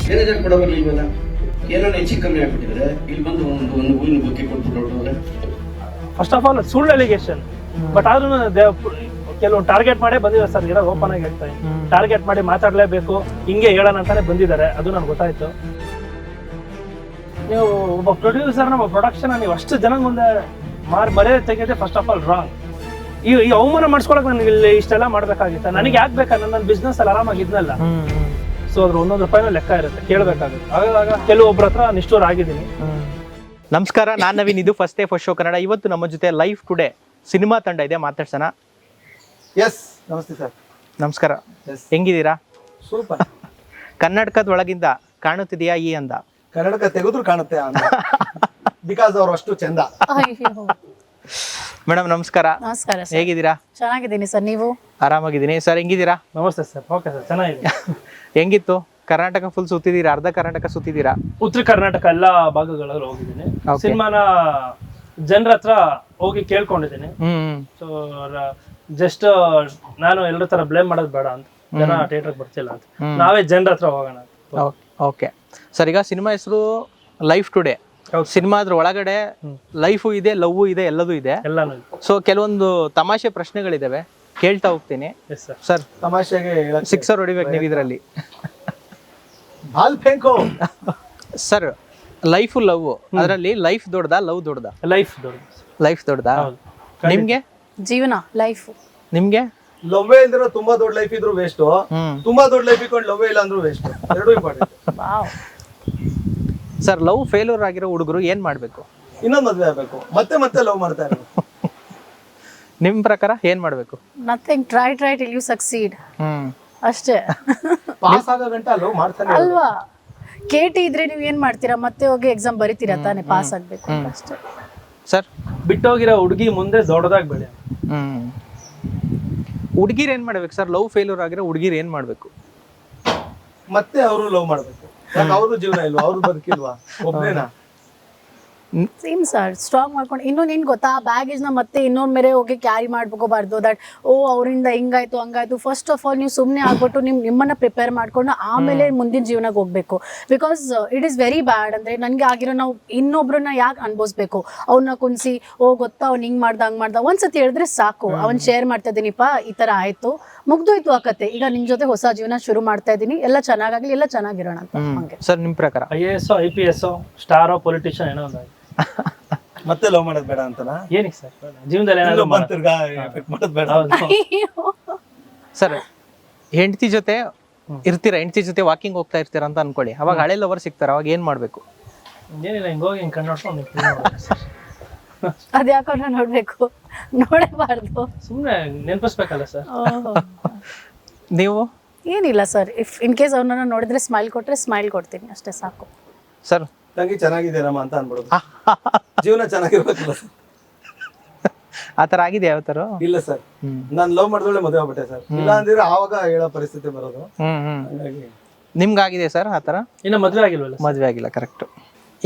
Manager ಕೂಡ ಬರ್ಲಿಲ್ವಲ್ಲ, ಏನೋ ಹೆಚ್ಚು ಕಮ್ಮಿ ಆಗ್ಬಿಟ್ಟಿದ್ರೆ ಇಲ್ಲಿ ಬಂದು ಒಂದು ಹೂವಿನ ಬುಕ್ಕೆ ಕೊಟ್ಬಿಟ್ಟು ಹೊರಟವ್ರೆ. ಫಸ್ಟ್ ಆಫ್ ಆಲ್ ಸುಳ್ಳು ಅಲಿಗೇಷನ್, ಬಟ್ ಆದ್ರೂ ಕೆಲವು ಟಾರ್ಗೆಟ್ ಮಾಡೇ ಬಂದಿದ್ದಾರೆ ಸರ್. ಇರೋ ಓಪನ್ ಆಗಿ ಹೇಳ್ತಾ ಇದ್ದೀನಿ, ಟಾರ್ಗೆಟ್ ಮಾಡಿ ಮಾತಾಡ್ಲೇಬೇಕು ಹಿಂಗೆ ಹೇಳೋಣ ಅಂತಾನೆ ಬಂದಿದ್ದಾರೆ. ಅದು ನನ್ಗೆ ಗೊತ್ತಾಯ್ತು. ನೀವು ಒಬ್ಬ ಪ್ರೊಡ್ಯೂಸರ್ನ ಒಬ್ಬ ಪ್ರೊಡಕ್ಷನ್ ನೀವು ಅಷ್ಟು ಜನ ಮುಂದೆ ಬರೆಯ ತೆಗೆದೆ ಫಸ್ಟ್ ಆಫ್ ಆಲ್ ರಾಂಗ್. ಈ ಅವಮಾನ ಮಾಡಿಸ್ಕೊಳಕ್ ನನಗೆ ಇಲ್ಲಿ ಇಷ್ಟೆಲ್ಲ ಮಾಡ್ಬೇಕಾಗಿತ್ತ? ನನಗೆ ಯಾಕೆ ಬೇಕಾ? ನನ್ನ ಬಿಸ್ನೆಸ್ ಅಲ್ಲಿ ಆರಾಮಾಗಿದ್ನಲ್ಲ. ಸೊ ಅದ್ರ ಒಂದೊಂದು ರೂಪಾಯಿನ ಲೆಕ್ಕ ಇರುತ್ತೆ, ಕೇಳಬೇಕಾಗುತ್ತೆ. ಆಗಾಗ ಕೆಲವೊಬ್ಬರ ಹತ್ರ ನಿಷ್ಠೂರ ಆಗಿದ್ದೀನಿ. ನಮಸ್ಕಾರ, ನಾನು ನವೀನ್, ಇದು first day first show Kannada. ಇವತ್ತು ನಮ್ಮ ಜೊತೆ ಲೈಫ್ ಟುಡೇ ಸಿನಿಮಾ ತಂಡ ಇದೆ, ಮಾತಾಡ್ಸೋಣ. ಎಸ್, ನಮಸ್ತೆ ಸರ್. ನಮಸ್ಕಾರ, ಹೆಂಗಿದ್ದೀರಾ? ಸೂಪರ್. ಕರ್ನಾಟಕದ ಒಳಗಿಂದ ಕಾಣುತ್ತಿದೆಯಾ ಈ ಅಂದ? ಕನ್ನಡಕ ತೆಗೆದ್ರು ಕಾಣುತ್ತೆ ಬಿಕಾಸ್ ಅವ್ರು ಅಷ್ಟು ಚಂದ. ಮೇಡಮ್ ನಮಸ್ಕಾರ. ನಮಸ್ಕಾರ ಸರ್. ಹೇಗಿದ್ದೀರಾ? ಚೆನ್ನಾಗಿದ್ದೀನಿ ಸರ್, ನೀವು? ಆರಾಮಾಗಿದ್ದೀನಿ ಸರ್. ಹೆಂಗಿದ್ದೀರಾ? ನಮಸ್ತೆ ಸರ್. ಓಕೆ ಸರ್, ಚೆನ್ನಾಗಿದೆ. ಹೆಂಗಿತ್ತು? ಕರ್ನಾಟಕ ಫುಲ್ ಸುತ್ತಿದ್ದೀರಾ? ಅರ್ಧ ಕರ್ನಾಟಕ ಸುತ್ತಿದ್ದೀರಾ? ಉತ್ತರ ಕರ್ನಾಟಕ ಎಲ್ಲಾ ಭಾಗಗಳಲ್ಲಿ ಹೋಗಿದ್ದೀನಿ. ಸಿನಿಮಾನ ಜನರ ಹತ್ರ ಹೋಗಿ ಕೇಳ್ಕೊಂಡಿದ್ದೀನಿ. ಸೊ ಜಸ್ಟ್ ನಾನು ಎಲ್ಲರ ತರ ಬ್ಲೇಮ್ ಮಾಡೋದು ಬೇಡ ಅಂತ, ಜನ ಥಿಯೇಟರ್ ಬರ್ತಿಲ್ಲ ಅಂತ, ನಾವೇ ಜನರ ಹತ್ರ ಹೋಗೋಣ ಅಂತ. ಓಕೆ ಸರ್, ಈಗ ಸಿನಿಮಾ ಹೆಸರು ಲೈಫ್ ಟುಡೇ. ಸಿನಿಮಾ ಅದ್ರ ಒಳಗಡೆ ಲೈಫು ಇದೆ, ಲವ್ ಇದೆ, ಎಲ್ಲದೂ ಇದೆ. ಎಲ್ಲಾನು ಸೊ ಕೆಲವೊಂದು ತಮಾಷೆ ಪ್ರಶ್ನೆಗಳಿದಾವೆ, ಕೇಳ್ತಾ ಹೋಗ್ತೀನಿ. ಸರ್ ತಮಾಷೆಗೆ ಸಿಕ್ಸರ್ ಹೊಡಿಬೇಕು ನೀವು ಇದರಲ್ಲಿ. ಹಾಲ್ ಫೆಂಕೋ. ಸರ್, ಲೈಫು ಲವ್, ಅದರಲ್ಲಿ ಲೈಫ್ ದೊಡ್ಡದಾ ಲವ್ ದೊಡ್ಡದಾ? ಲೈಫ್ ದೊಡ್ಡ. ಲೈಫ್ ದೊಡ್ಡದಾ? ನಿಮ್ಗೆ? ಜೀವನ, ಲೈಫ್. ನಿಮ್ಗೆ? ಲವ್ವೇ ಇಲ್ದಿರೋ ತುಂಬಾ ದೊಡ್ಡ ಲೈಫ್ ಇದ್ರು ವೇಸ್ಟ್, ತುಂಬಾ ದೊಡ್ಡ ಲೈಫ್ ಇಟ್ಕೊಂಡು ಲವ್ವೇ ಇಲ್ಲ ಅಂದ್ರೂ ವೇಸ್ಟ್. ಎರಡೂ ಇಂಪಾರ್ಟೆಂಟ್. ಸರ್, ಲವ್ ಫೇಲ್ಯೂರ್ ಆಗಿರೋ ಹುಡುಗರು ಏನ್ ಮಾಡ್ಬೇಕು? ಇನ್ನೊಂದು ಮದ್ವೆ ಆಗ್ಬೇಕು, ಮತ್ತೆ ಮತ್ತೆ ಲವ್ ಮಾಡ್ತಾ ಇರೋದು. ನಿಮ್ ಪ್ರಕಾರ ಏನ್ ಮಾಡ್ಬೇಕು? Nothing, try till you succeed ಅಷ್ಟೇ. ಪಾಸ್ ಆಗೋ ಗಂಟ ಲವ್ ಮಾಡ್ತಾನೆ ಅಲ್ವಾ? ಕೇಟಿ ಇದ್ರೆ ನೀವ್ ಏನ್ ಮಾಡ್ತೀರಾ? ಮತ್ತೆ ಹೋಗಿ ಎಕ್ಸಾಮ್ ಬರೀತೀರಾ ತಾನೇ, ಪಾಸ್ ಆಗ್ಬೇಕು ಅಂತ ಅಷ್ಟೇ. ಸರ್, ಬಿಟ್ಟೋಗಿರೋ ಹುಡುಗಿ ಮುಂದೆ ದೊಡ್ಡದಾಗಿ ಬೆಳೆ. ಹುಡುಗಿರ್ ಏನ್ ಮಾಡ್ಬೇಕು ಸರ್? ಲವ್ ಫೇಲ್ಯೂರ್ ಆಗಿರೋ ಹುಡುಗಿರ್ ಏನ್ ಮಾಡ್ಬೇಕು? ಮತ್ತೆ ಅವರು ಲವ್ ಮಾಡ್ಬೇಕು. ಅವ್ರದ್ದು ಜೀವನ ಇಲ್ವಾ? ಅವ್ರು ಬದುಕಿಲ್ವಾ? ಒಬ್ನೇನಾ? ಸೇಮ್ ಸರ್, ಸ್ಟ್ರಾಂಗ್ ಮಾಡ್ಕೊಂಡು ಇನ್ನೂ ಏನ್ ಗೊತ್ತಾ, ಬ್ಯಾಗೇಜ್ ನ ಮತ್ತೆ ಇನ್ನೊಂದ್ ಮೇರೆ ಹೋಗಿ ಕ್ಯಾರಿ ಮಾಡ್ಕೋಬಾರ್ದು. ದಟ್ ಅವರಿಂದ ಹಿಂಗಾಯ್ತು ಹಂಗಾಯ್ತು. ಫಸ್ಟ್ ಆಫ್ ಆಲ್ ನೀವು ಸುಮ್ಮನೆ ಆಗ್ಬಿಟ್ಟು ನಿಮ್ಮನ್ನ ಪ್ರಿಪೇರ್ ಮಾಡ್ಕೊಂಡು ಆಮೇಲೆ ಮುಂದಿನ ಜೀವನಕ್ಕೆ ಹೋಗ್ಬೇಕು. Because it is very bad. ಅಂದ್ರೆ ನನ್ಗೆ ಆಗಿರೋ, ನಾವು ಇನ್ನೊಬ್ರನ್ನ ಯಾಕೆ ಅನ್ಭವಿಸ್ಬೇಕು? ಅವ್ನ ಕುನ್ಸಿ ಗೊತ್ತಾ ಅವ್ನು ಹಿಂಗ್ ಮಾಡ್ದ ಹಂಗ್ ಮಾಡ್ದ, ಒಂದ್ಸತಿ ಹೇಳಿದ್ರೆ ಸಾಕು. ಅವ್ನ್ ಶೇರ್ ಮಾಡ್ತಾ ಇದೀನಿಪ್ಪ, ಈ ತರ ಆಯ್ತು, ಮುಗ್ದೋಯ್ತು ಆ ಕತೆ. ಈಗ ನಿಮ್ ಜೊತೆ ಹೊಸ ಜೀವನ ಶುರು ಮಾಡ್ತಾ ಇದೀನಿ, ಎಲ್ಲ ಚೆನ್ನಾಗಾಗ್ಲಿ, ಎಲ್ಲ ಚೆನ್ನಾಗಿರೋಣ ಅಂತ. ಹಂಗೆ ಸರ್, ನಿಮ್ ಪ್ರಕಾರ IAS IPS ಸ್ಟಾರೋ ಪೊಲಿಟಿಷಿಯನ್ ಏನೋ ಒಂದು ಮತ್ತೆ ಲವ್ ಮಾಡೋದ್ ಬೇಡ ಅಂತನಾ? ಏನಕ್ಕೆ ಸರ್ ಜೀವನದಲ್ಲಿ ಏನಾದ್ರು ತಿರ್ಗಾ ಎಫೆಕ್ಟ್ ಮಾಡೋದ್ ಬೇಡ. ಸರ್, ಹೆಂಡತಿ ಜೊತೆ ಇರ್ತೀರಾ, ಹೆಂಡತಿ ಜೊತೆ ವಾಕಿಂಗ್ ಹೋಗ್ತಾ ಇರ್ತೀರಾ ಅಂತ ಅನ್ಕೊಳ್ಳಿ. ಅವಾಗ ಹಳೆ ಲವರ್ ಸಿಗ್ತಾರ, ಅವಾಗ ಏನ್ ಮಾಡ್ಬೇಕು? ಏನಿಲ್ಲ, ಹಿಂಗೋಗಿ ಹಿಂಗ್ ಕಣ್ಣು ನೋಡ್ಕೊಂಡು ಅದ್ಯಾಕೋ ನಾನು ನೋಡ್ಬೇಕು, ನೋಡಬಾರ್ದು, ಸುಮ್ಮನೆ ನೆನಪಿಸ್ಬೇಕಲ್ಲ ಸರ್. ನೀವು? ಏನಿಲ್ಲ ಸರ್, ಇಫ್ ಇನ್ ಕೇಸ್ ಅವ್ರನ್ನ ನೋಡಿದ್ರೆ ಸ್ಮೈಲ್ ಕೊಟ್ರೆ ಸ್ಮೈಲ್ ಕೊಡ್ತೀನಿ, ಅಷ್ಟೇ ಸಾಕು. ಸರ್, ತಂಗಿ ಚೆನ್ನಾಗಿದ್ದೀರಮ್ಮ ಅಂತ ಅನ್ಬಿಡೋದು. ಜೀವನ ಚೆನ್ನಾಗಿರ್ಬೇಕಲ್ಲ ಸರ್. ಆತರ ಆಗಿದೆ ಯಾವ ತರ? ಇಲ್ಲ ಸರ್, ನಾನ್ ಲವ್ ಮಾಡಿದೊಳ್ಳೆ ಮದುವೆ ಆಗ್ಬಿಟ್ಟೆ ಸರ್. ಇಲ್ಲ ಅಂದಿದ್ರೆ ಆವಾಗ ಹೇಳೋ ಪರಿಸ್ಥಿತಿ ಬರೋದು. ಹಾಗಾಗಿ ನಿಮ್ಗಾಗಿದೆ ಸರ್ ಆತರ? ಇನ್ನ ಮದ್ವೆ ಆಗಿಲ್ವಲ್ಲ? ಮದ್ವೆ ಆಗಿಲ್ಲ, ಕರೆಕ್ಟ್.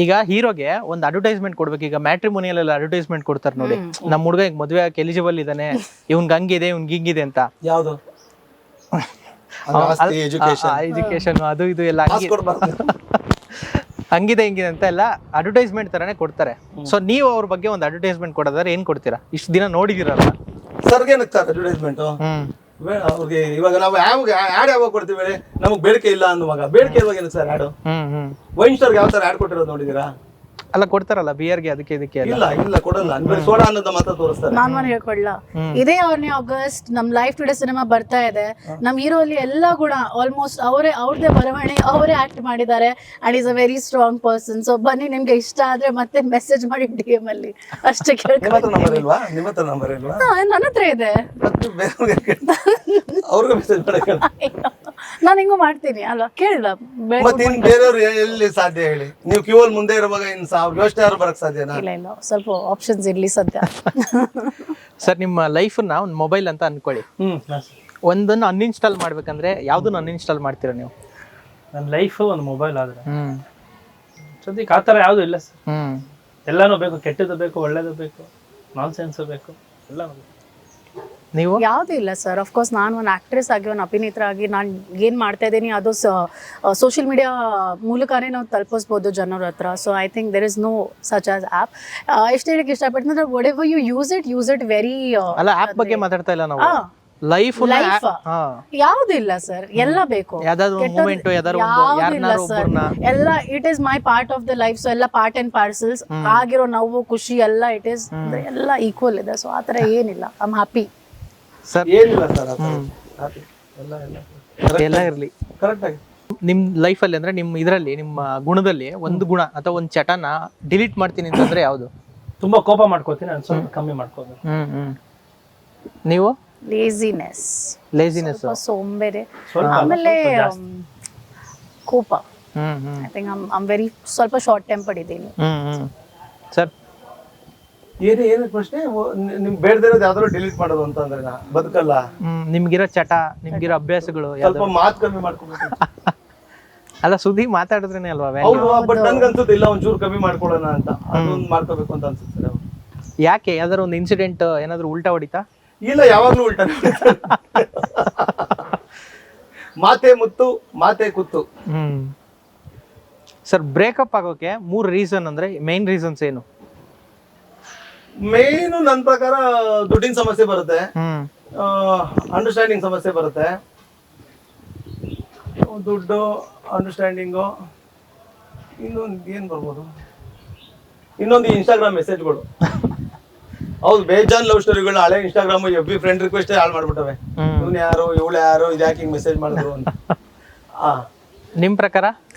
ಈಗ ಹೀರೋಗೆ ಒಂದು ಅಡ್ವರ್ಟೈಸ್ಮೆಂಟ್ ಕೊಡ್ಬೇಕು. ಈಗ ಮ್ಯಾಟ್ರಿಮೋನಿಯಲ್ ಅಡ್ವರ್ಟೈಸ್ಮೆಂಟ್ ಕೊಡ್ತಾರೆ ನೋಡಿ, ನಮ್ಮ ಹುಡುಗ ಈಗ ಮದ್ವೆ ಆಗಕ್ಕೆ ಎಲಿಜಿಬಲ್ ಇದಾನೆ, ಇವ್ನ್ಗೆ ಹಂಗಿದೆ ಇವ್ನ್ಗೆ ಹಿಂಗಿದೆ ಅಂತ. ಯಾವ್ದು? ಎಜುಕೇಶನ್ ಅದು ಇದು ಎಲ್ಲ ಹಂಗಿದೆ ಹಿಂಗಿದೆ ಅಂತ ಎಲ್ಲ ಅಡ್ವರ್ಟೈಸ್ಮೆಂಟ್ ತರಾನೇ ಕೊಡ್ತಾರೆ. ಸೊ ನೀವು ಅವ್ರ ಬಗ್ಗೆ ಒಂದು ಅಡ್ವರ್ಟೈಸ್ಮೆಂಟ್ ಕೊಡೋದಾದ್ರೆ ಏನ್ ಕೊಡ್ತೀರಾ? ಇಷ್ಟು ದಿನ ನೋಡಿದಿರಲ್ಲ ಸರ್ಗೆ ಏನಕ್ತಾರೆ ಅಡ್ವರ್ಟೈಸ್ಮೆಂಟ್ ಅವ್ರಿಗೆ. ಇವಾಗ ನಾವು ಯಾವಾಗ ಕೊಡ್ತೀವಿ ಹೇಳಿ? ನಮಗ್ ಬೇಡಿಕೆ ಇಲ್ಲ ಅನ್ನುವಾಗ. ಬೇಡಿಕೆ ಇರುವಾಗ ಏನಕ್ಕೆ ಸರ್ ಆಡು? ವೈನ್ ಸ್ಟೋರ್ಗೆ ಯಾವ ತರ ಆಡ್ ಕೊಟ್ಟಿರೋದು ನೋಡಿದೀರಾ? ಅಲ್ಲ, ಕೊಡ್ತಾರಲ್ಲ ಬಿಯರ್ಗೆ, ಅದಕ್ಕೆ ಇದಕ್ಕೆ ಇಲ್ಲ ಇಲ್ಲ ಕೊಡಲ್ಲ. ಸೋಡಾ ಅನ್ನೋದ ಮಾತ್ರ ತೋರಿಸ್ತಾರೆ. ನಾನು ಹೇಳ್ಕೊಡ್ಲ, ಇದೇ 1ನೇ ಆಗಸ್ಟ್ ನಮ್ ಲೈಫ್ ಟುಡೇ ಸಿನಿಮಾ ಬರ್ತಾ ಇದೆ. ನಮ್ ಹೀರೋ ಅಲ್ಲಿ ಎಲ್ಲಾ ಗುಣ ಆಲ್ಮೋಸ್ಟ್ ಅವ್ರದೇ ಬರವಣೆ, ಅವರೇ ಆಕ್ಟ್ ಮಾಡಿದ್ದಾರೆ. And is a very strong person. So ಬನ್ನಿ, ನಿಮ್ಗೆ ಇಷ್ಟ ಆದ್ರೆ ಮತ್ತೆ ಮೆಸೇಜ್ ಮಾಡಿ DM ಅಲ್ಲಿ ಅಷ್ಟೇ. ನಿಮ್ಮ ಹತ್ರ ನಂಬರ್ ಇಲ್ವಾ? ನಿಮ್ಮ ಹತ್ರ ನಂಬರ್ ಇಲ್ವಾ? ನನ್ನ ಹತ್ರ ಇದೆ. ಅವ್ರಿಗೆ ಮೆಸೇಜ್ ಮಾಡಕ್ಕೆ ನಾನು ಹಿಂಗೂ ಮಾಡ್ತೀನಿ ಅಲ್ವಾ? ಕೇಳಿಲ್ಲ ಮತ್ತೆ ಇನ್ ಬೇರೆಯವ್ರು ಎಲ್ಲಿ ಸಾಧ್ಯ ಹೇಳಿ? ನೀವು ಕ್ಯೂ ಅಲ್ಲಿ ಮುಂದೆ ಇರುವಾಗ ಇನ್ ಯೋಚನೆ ಯಾರು ಬರಕ್ ಸಾಧ್ಯನಾ? ಇಲ್ಲ ಇಲ್ಲ, ಸ್ವಲ್ಪ ಆಪ್ಷನ್ಸ್ ಇರ್ಲಿ ಸದ್ಯ. ಸರ್, ನಿಮ್ಮ ಲೈಫನ್ನ ಒಂದು ಮೊಬೈಲ್ ಅಂತ ಅನ್ಕೊಳ್ಳಿ. ಒಂದನ್ನು ಅನ್ಇನ್ಸ್ಟಾಲ್ ಮಾಡ್ಬೇಕಂದ್ರೆ ಯಾವ್ದನ್ನ ಅನ್ಇನ್ಸ್ಟಾಲ್ ಮಾಡ್ತೀರಾ ನೀವು? ನನ್ನ ಲೈಫ್ ಒಂದು ಮೊಬೈಲ್ ಆದ್ರೆ ಸದ್ಯಕ್ಕೆ ಆತರ ಯಾವ್ದು ಇಲ್ಲ ಸರ್. ಎಲ್ಲಾನು ಬೇಕು, ಕೆಟ್ಟದ್ದು ಬೇಕು, ಒಳ್ಳೇದು ಬೇಕು, ನಾನ್ ಸೆನ್ಸ್ ಬೇಕು, ಎಲ್ಲಾನು ಬೇಕು. ನೀವು ಯಾವುದೂ ಇಲ್ಲ ಸರ್. ಅಫ್ಕೋರ್ಸ್ ನಾನು ಒಂದು ಆಕ್ಟ್ರೆಸ್ ಆಗಿ ಒಂದು ಅಭಿನೇತ್ರ ಆಗಿ ನಾನು ಏನು ಮಾಡ್ತಾ ಇದ್ದೀನಿ ಅದು ಸೋಷಿಯಲ್ ಮೀಡಿಯಾ ಮೂಲಕನೇ ನಾವು ತಲುಪಿಸ್ಬೋದು ಜನರ ಹತ್ರ. So I think there is no such as app. ಎಷ್ಟು ಹೇಳಕ್ಕೆ ಇಷ್ಟಪಡ್ತೀನಿ ಅಂದ್ರೆ whatever you use it very. ಅಲ್ಲ ಆಪ್ ಬಗ್ಗೆ ಮಾತಾಡ್ತಾ ಇಲ್ಲ ನಾವು, ಲೈಫ್ ಯಾವ್ದು ಇಲ್ಲ ಸರ್, ಎಲ್ಲ ಬೇಕು. ಯಾವ್ದಾದ್ರು ಮೂಮೆಂಟ್ ಯಾರನ್ನಾರು ಒಬ್ಬರನ್ನ ಎಲ್ಲ it is my part of the life. So ಎಲ್ಲ ಪಾರ್ಟ್ ಅಂಡ್ ಪಾರ್ಸಲ್ಸ್ ಆಗಿರೋ ನೋವು ಖುಷಿ ಎಲ್ಲ ಇಟ್ ಈಸ್ ಎಲ್ಲ ಈಕ್ವಲ್ ಇದೆ. ಸೊ ಆತರ ಏನಿಲ್ಲ, ಐ ಆಮ್ ಹ್ಯಾಪಿ. ಸರ್ ಏನಿಲ್ಲ ಸರ್, ಎಲ್ಲ ಇರ್ಲಿ ಕರೆಕ್ಟ್ ಆಗಿ. ನಿಮ್ ಲೈಫಲ್ಲಿ ಅಂದ್ರೆ ನಿಮ್ ಇದರಲ್ಲಿ ನಿಮ್ಮ ಗುಣದಲ್ಲಿ ಒಂದು ಗುಣ ಅಥವಾ ಒಂದು ಚಟನ ಡಿಲೀಟ್ ಮಾಡ್ತೀನಿ ಅಂತಂದ್ರೆ ಯಾವುದು? ತುಂಬಾ ಕೋಪ ಮಾಡ್ಕೋತೀನಿ, ನಾನು ಸ್ವಲ್ಪ ಕಮ್ಮಿ ಮಾಡ್ಕೋಬೇಕು. ನೀವು? ಲೇಜಿನೆಸ್, ಸೋಂಬೇರೆ, ಆಮೇಲೆ ಕೋಪ. ಐ ಥಿಂಕ್ ಐ ವೆರಿ ಸ್ವಲ್ಪ ಶಾರ್ಟ್ ಟೆಂಪರ್ಡ್ ಇದ್ದೀನಿ. ಸರ್ ಏನು ಪ್ರಶ್ನೆ? ನಿಮ್ ಬೇಡದೇ ಇರೋದು ಯಾವ್ದಾದ್ರು ಡಿಲೀಟ್ ಮಾಡೋದು ಅಂತಂದ್ರೆ ನಾ ಬದುಕಲ್ಲ. ನಿಮ್ಗಿರೋ ಚಟ, ನಿಮ್ಗಿರೋ ಅಭ್ಯಾಸಗಳು ಸ್ವಲ್ಪ ಮಾತು ಕಮ್ಮಿ ಮಾಡ್ಕೊಬೇಕು. ಅಲ್ಲ ಸುದ್ದಿ ಮಾತಾಡಿದ್ರೇನೆ ಅಲ್ವಾ ಹೌದು, ಬಟ್ ನನ್ಗನ್ಸುತ್ತೆ ಇಲ್ಲ ಒಂಚೂರು ಕಮ್ಮಿ ಮಾಡ್ಕೊಳ್ಳೋಣ ಅಂತ, ಅದೊಂದು ಮಾಡ್ಕೋಬೇಕು ಅಂತ ಅನ್ಸುತ್ತೆ. ಯಾಕೆ? ಯಾವ್ದಾದ್ರು ಒಂದು ಇನ್ಸಿಡೆಂಟ್ ಏನಾದ್ರು ಉಲ್ಟಾ ಹೊಡಿತಾ? ಇಲ್ಲ, ಯಾವಾಗ್ಲೂ ಉಲ್ಟಾ. ಮಾತೆ ಮುತ್ತು ಮಾತೆ ಕುತ್ತು. ಸರ್ ಬ್ರೇಕಪ್ ಆಗೋಕೆ 3 ರೀಸನ್ ಅಂದ್ರೆ ಮೇನ್ ರೀಸನ್ಸ್ ಏನು? ಮೇನು ನನ್ನ ಪ್ರಕಾರ ದುಡ್ಡಿನ ಸಮಸ್ಯೆ ಬರುತ್ತೆ, ಅಂಡರ್ಸ್ಟ್ಯಾಂಡಿಂಗ್ ಸಮಸ್ಯೆ ಬರುತ್ತೆ. ದುಡ್ಡು, ಅಂಡರ್ಸ್ಟ್ಯಾಂಡಿಂಗು, ಇನ್ನೊಂದು ಏನ್ ಬರ್ಬೋದು, ಇನ್ನೊಂದು ಇನ್ಸ್ಟಾಗ್ರಾಮ್ ಮೆಸೇಜ್ಗಳು. ಹೌದು, ಬೇಜಾನ್ ಲವ್ ಸ್ಟೋರಿಗಳು ಹಳೆ ಇನ್ಸ್ಟಾಗ್ರಾಮ್ ಎಫ್ಬಿ ಫ್ರೆಂಡ್ ರಿಕ್ವೆಸ್ಟ್ ಹಾಳು ಮಾಡ್ಬಿಟ್ಟವೆ. ಇವ್ನು ಯಾರು, ಇವಳು ಯಾರು, ಇದ್ಯಾಕೆ ಹಿಂಗ್ ಮೆಸೇಜ್ ಮಾಡಿದ್ರು ಅಂತ. ನಿಮ್ ಪ್ರಕಾರ?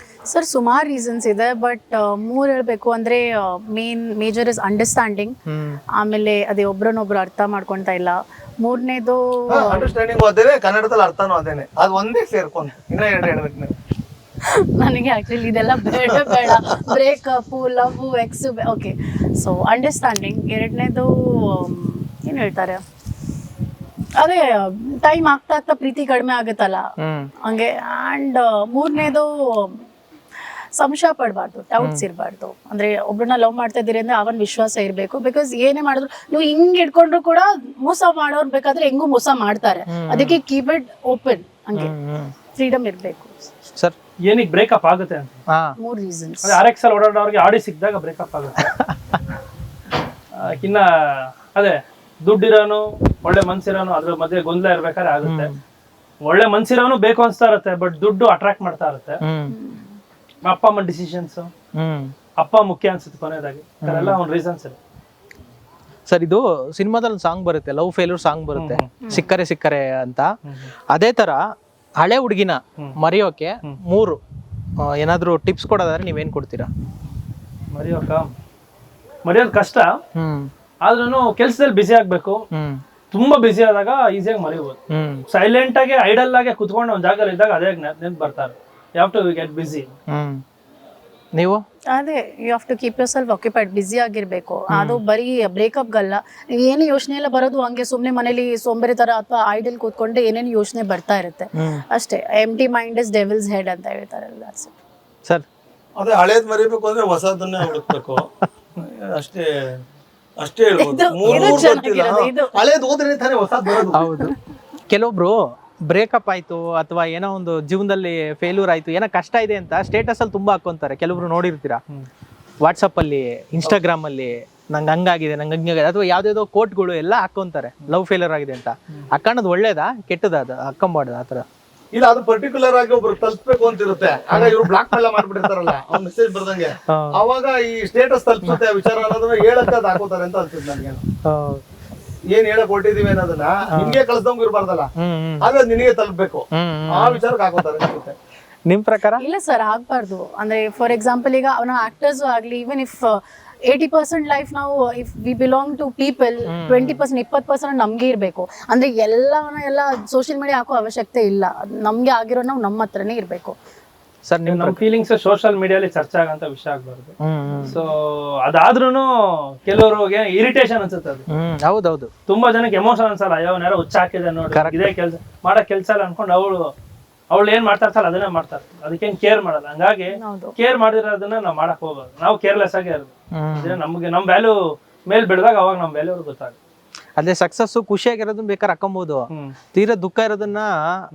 ಸರ್ ಸುಮಾರು ರೀಸನ್ಸ್ ಇದೆ, ಬಟ್ 3 ಹೇಳ್ಬೇಕು ಅಂದ್ರೆ ಮೇಜರ್ ಇಸ್ ಅಂಡರ್ಸ್ಟ್ಯಾಂಡಿಂಗ್. ಆಮೇಲೆ ಅದೇ ಒಬ್ರನ್ನೊಬ್ರು ಅರ್ಥ ಮಾಡ್ಕೊಂತ ಇಲ್ಲ. 3ನೇದು ಅಂಡರ್ಸ್ಟ್ಯಾಂಡಿಂಗ್ ಅದೇನೆ, ಕನ್ನಡದಲ್ಲಿ ಅರ್ಥನೂ ಅದೇನೆ, ಅದು ಒಂದೇ ಸೇರ್ಕೊಂತ. ಇನ್ನ 2 ಹೇಳ್ಬೇಕು ನೀವು. ನನಗೆ ಆಕ್ಚುಲಿ ಇದೆಲ್ಲ ಬೇಡ breakup, love, ex. Okay, so understanding. 2ನೇದು ಏನ್ ಹೇಳ್ತಾರೆ, ಅದೇ ಟೈಮ್ ಆಗ್ತಾ ಪ್ರೀತಿ ಕಡಿಮೆ ಆಗುತ್ತಲ್ಲ ಹಂಗೆ. ಅಂಡ್ 3ನೇದು ಸಂಶಯ ಪಡಬಾರ್ದು, ಡೌಟ್ಸ್ ಇರಬಾರ್ದು. ಅಂದ್ರೆ ಒಬ್ರನ್ನ ಲವ್ ಮಾಡ್ತಾ ಇದ್ದೀರಿ ಅಂದ್ರೆ ಅವನ್ ವಿಶ್ವಾಸ ಇರಬೇಕು. ಬಿಕಾಸ್ ಏನೇ ಮಾಡಿದ್ರು ನೀವು ಹಿಂಗ್ ಇಟ್ಕೊಂಡ್ರು ಕೂಡ ಮೋಸ ಮಾಡೋರ್ ಬೇಕಾದ್ರೆ ಹೆಂಗೂ ಮೋಸ ಮಾಡ್ತಾರೆ. ಅದಕ್ಕೆ ಕೀಪ್ ಇಟ್ ಓಪನ್, ಹಂಗೆ ಫ್ರೀಡಮ್ ಇರಬೇಕು. ಸರ್ ಏನಿಗೆ ಬ್ರೇಕಪ್ ಆಗುತ್ತೆ ಅಂತ 3 ರೀಸನ್ಸ್. RX ಅಲ್ಲಿ ಓಡಾಡೋರಿಗೆ ಆಡಿ ಸಿಕ್ಕಿದಾಗ ಬ್ರೇಕಪ್ ಆಗುತ್ತೆ. ಇನ್ನ ಅದೇ ದುಡ್ಡಿರೋನು, ಒಳ್ಳೆ ಮನ್ಸಿರೋನು ಅದ್ರ ಮಧ್ಯೆ ಗೊಂದಲ ಇರ್ಬೇಕಾದ್ರೆ ಆಗುತ್ತೆ. ಒಳ್ಳೆ ಮನ್ಸಿರೋನು ಬೇಕು ಅನ್ಸ್ತಾ ಇರುತ್ತೆ, ಬಟ್ ದುಡ್ಡು ಅಟ್ರಾಕ್ಟ್ ಮಾಡ್ತಾ ಇರುತ್ತೆ. ಅಪ್ಪ ಅಮ್ಮ ಡಿಸಿಷನ್ಸ್, ಅಪ್ಪ ಮುಖ್ಯ ಅನ್ಸುತ್ತೆ ಕೊನೆಯದಾಗಿ. ಅದೆಲ್ಲ ಒಂದು ರೀಸನ್ಸ್ ಇದೆ. ಸರ್ ಇದು ಸಿನಿಮಾದಲ್ಲಿ ಒಂದು ಸಾಂಗ್ ಬರುತ್ತೆ, ಲವ್ ಫೇಲ್ಯೂರ್ ಸಾಂಗ್ ಬರುತ್ತೆ, ಸಿಕ್ಕರೆ ಸಿಕ್ಕರೆ ಅಂತ. ಅದೇ ತರ ಹಳೆ ಹುಡುಗಿನ ಮರೆಯೋಕೆ 3 ಏನಾದ್ರು ಟಿಪ್ಸ್ ಕೊಡೋದಾದ್ರೆ ನೀವೇನ್ ಕೊಡ್ತೀರಾ? ಮರೆಯೋದು ಕಷ್ಟ, ಆದ್ರೂ ಕೆಲ್ಸದಲ್ಲಿ ಬಿಸಿ ಆಗ್ಬೇಕು. ತುಂಬಾ ಬಿಸಿ ಆದಾಗ ಈಸಿಯಾಗಿ ಮರೆಯಬಹುದು. ಸೈಲೆಂಟ್ ಆಗಿ ಐಡಲ್ ಆಗಿ ಕುತ್ಕೊಂಡು ಒಂದ್ ಜಾಗದಲ್ಲಿ ಇದ್ದಾಗ ಅದೇ ನೆನ್ಪು ಬರ್ತಾರೆ. You have to get busy. ನೀವು? ಅದೇ you have to keep yourself occupied, busy ಆಗಿರ್ಬೇಕು. ಅದು ಬರೀ ಬ್ರೇಕಪ್ಗಲ್ಲ, ನೀವು ಏನು ಯೋಚನೆ ಎಲ್ಲ ಬರೋದು ಹಂಗೆ ಸುಮ್ಮನೆ ಮನೇಲಿ ಸೋಂಬೇರಿ ತರ ಅಥವಾ ಐಡಲ್ ಕೂತ್ಕೊಂಡೆ ಏನೇನು ಯೋಚನೆ ಬರ್ತಾ ಇರುತ್ತೆ ಅಷ್ಟೇ. ಎಂಟಿ ಮೈಂಡ್ ಇಸ್ ಡೆವಿಲ್ಸ್ ಹೆಡ್ ಅಂತ ಹೇಳ್ತಾರಲ್ಲ. ಸರ್ ಅದೇ ಹಳೇದ್ ಮರಿಬೇಕು ಅಂದ್ರೆ ಹೊಸದನ್ನೇ ಹುಡುಕ್ಬೇಕು ಅಷ್ಟೇ. ಅಷ್ಟೇ ಹೇಳ್ಬೋದು. ಹಳೇದ್ ಹೋದ್ರೆ ತಾನೇ ಹೊಸದ್ ಬರೋದು. ಹೌದು. ಕೆಲವೊಬ್ರು ಬ್ರೇಕಪ್ ಆಯ್ತು ಅಥವಾ ಏನೋ ಒಂದು ಜೀವನದಲ್ಲಿ ಫೇಲ್ಯೂರ್ ಆಯ್ತು, ಏನೋ ಕಷ್ಟ ಇದೆ ಅಂತ ಸ್ಟೇಟಸ್ ಅಲ್ಲಿ ತುಂಬಾ ಹಾಕೊಂತಾರೆ. ಕೆಲವ್ರು ನೋಡಿರ್ತೀರಾ, ವಾಟ್ಸಪ್ ಅಲ್ಲಿ, ಇನ್ಸ್ಟಾಗ್ರಾಮ್ ಅಲ್ಲಿ ನಂಗೆ ಹಂಗಾಗಿದೆ, ನಂಗೆ ಹಂಗಾಗಿದೆ, ಅಥವಾ ಯಾವ್ದಾವ್ದೋ ಕೋಟ್ಗಳು ಎಲ್ಲ ಹಾಕೊಂತಾರೆ ಲವ್ ಫೇಲ್ಯೂರ್ ಆಗಿದೆ ಅಂತ. ಹಾಕೋದು ಒಳ್ಳೇದಾ ಕೆಟ್ಟದ? ಅದು ಹಾಕೊಂಬಾರ್ದು ಆತರ. ಇಲ್ಲ, ಅದು ಪರ್ಟಿಕ್ಯುಲರ್ ಆಗಿ ಒಬ್ರು ತಲುಪ್ಬೇಕು ಅಂತಿರುತ್ತೆ. ಆಗ ಇವ್ರು ಬ್ಲಾಕ್ ಎಲ್ಲ ಮಾಡ್ಬಿಟ್ಟಿರ್ತಾರಲ್ಲ, ಅವ್ನ ಮೆಸೇಜ್ ಬರ್ದಂಗೆ, ಅವಾಗ ಈ ಸ್ಟೇಟಸ್ ತಲುಪಿಸುತ್ತೆ ವಿಚಾರ ಅನ್ನೋದನ್ನ ಹೇಳಕ್ಕ ಅದ್ ಹಾಕೋತಾರೆ ಅಂತ ಅನ್ಸುತ್ತೆ ನನ್ಗೆ. ಏನ್ ಹೇಳಕ್ ಹೊಟ್ಟಿದೀವಿ ಅನ್ನೋದನ್ನ ನಿಮ್ಗೆ ಕಳ್ಸ್ದಂಗ್ ಇರ್ಬಾರ್ದಲ್ಲ, ಆದ್ರೆ ನಿನಗೆ ತಲುಪಬೇಕು, ಆ ವಿಚಾರಕ್ಕೆ ಹಾಕೋತಾರೆ ಅನ್ಸುತ್ತೆ. ನಿಮ್ ಪ್ರಕಾರ? ಇಲ್ಲ ಸರ್, ಆಗ್ಬಾರ್ದು. ಅಂದ್ರೆ ಫಾರ್ ಎಕ್ಸಾಂಪಲ್ ಈಗ ಅವನ ಆಕ್ಟರ್ಸ್ ಆಗ್ಲಿ, ಈವನ್ ಇಫ್ 80% ಲೈಫ್ ನಾವು if we belong to people, 20% 20% ನಮ್ಗೆ ಇರ್ಬೇಕು. ಅಂದ್ರೆ ಎಲ್ಲ ಸೋಷಿಯಲ್ ಮೀಡಿಯಾ ಹಾಕೋ ಅವಶ್ಯಕತೆ ಇಲ್ಲ. ನಮ್ಗೆ ಆಗಿರೋ ನಾವು ನಮ್ಮ ಹತ್ರನೇ ಇರ್ಬೇಕು. ಸರ್ ನಮ್ಮ ಫೀಲಿಂಗ್ಸ್ ಸೋಷಿಯಲ್ ಮೀಡಿಯಾಲಿ ಚರ್ಚೆ ಆಗಂತ ವಿಷಯ ಆಗ್ಬಾರ್ದು. ಸೊ ಅದಾದ್ರೂ ಕೆಲವ್ರಿಗೆ ಇರಿಟೇಷನ್ ಅನ್ಸುತ್ತೆ. ಅದು ಹೌದೌದು, ತುಂಬಾ ಜನಕ್ಕೆ ಎಮೋಷನ್ ಅನ್ಸಲ್ಲ. ಅಯ್ಯೋ ಯಾರೋ ಹುಚ್ಚ ಹಾಕಿದೆ ನೋಡಿ, ಇದೇ ಕೆಲಸ ಮಾಡಕ್ ಕೆಲ್ಸ ಇಲ್ಲ ಅನ್ಕೊಂಡು ಅವಳು ಏನ್ ಮಾಡ್ತಾ ಇರ್ತಾಳ ಅದನ್ನೇ ಮಾಡ್ತಾ ಇರ್ತಾರೆ. ಅದಕ್ಕೇನ್ ಕೇರ್ ಮಾಡಲ್ಲ. ಹಂಗಾಗಿ ಕೇರ್ ಮಾಡಿರೋದನ್ನ ನಾವ್ ಮಾಡಕ್ ಹೋಗ್ಬಾರ್ದು. ನಾವು ಕೇರ್ಲೆಸ್ ಆಗೇ ಇರೋದು. ನಮ್ಗೆ ನಮ್ ವ್ಯಾಲ್ಯೂ ಮೇಲ್ ಬೆಳೆದಾಗ ಅವಾಗ ನಮ್ ವ್ಯಾಲ್ಯೂ ಗೊತ್ತಾಗುತ್ತೆ. ಅದೇ ಸಕ್ಸಸ್ ಖುಷಿಯಾಗಿರೋದನ್ನ ಬೇಕಾದ್ರೆ ಹಾಕೊಬಹುದು, ತೀರಾ ದುಃಖ ಇರೋದನ್ನ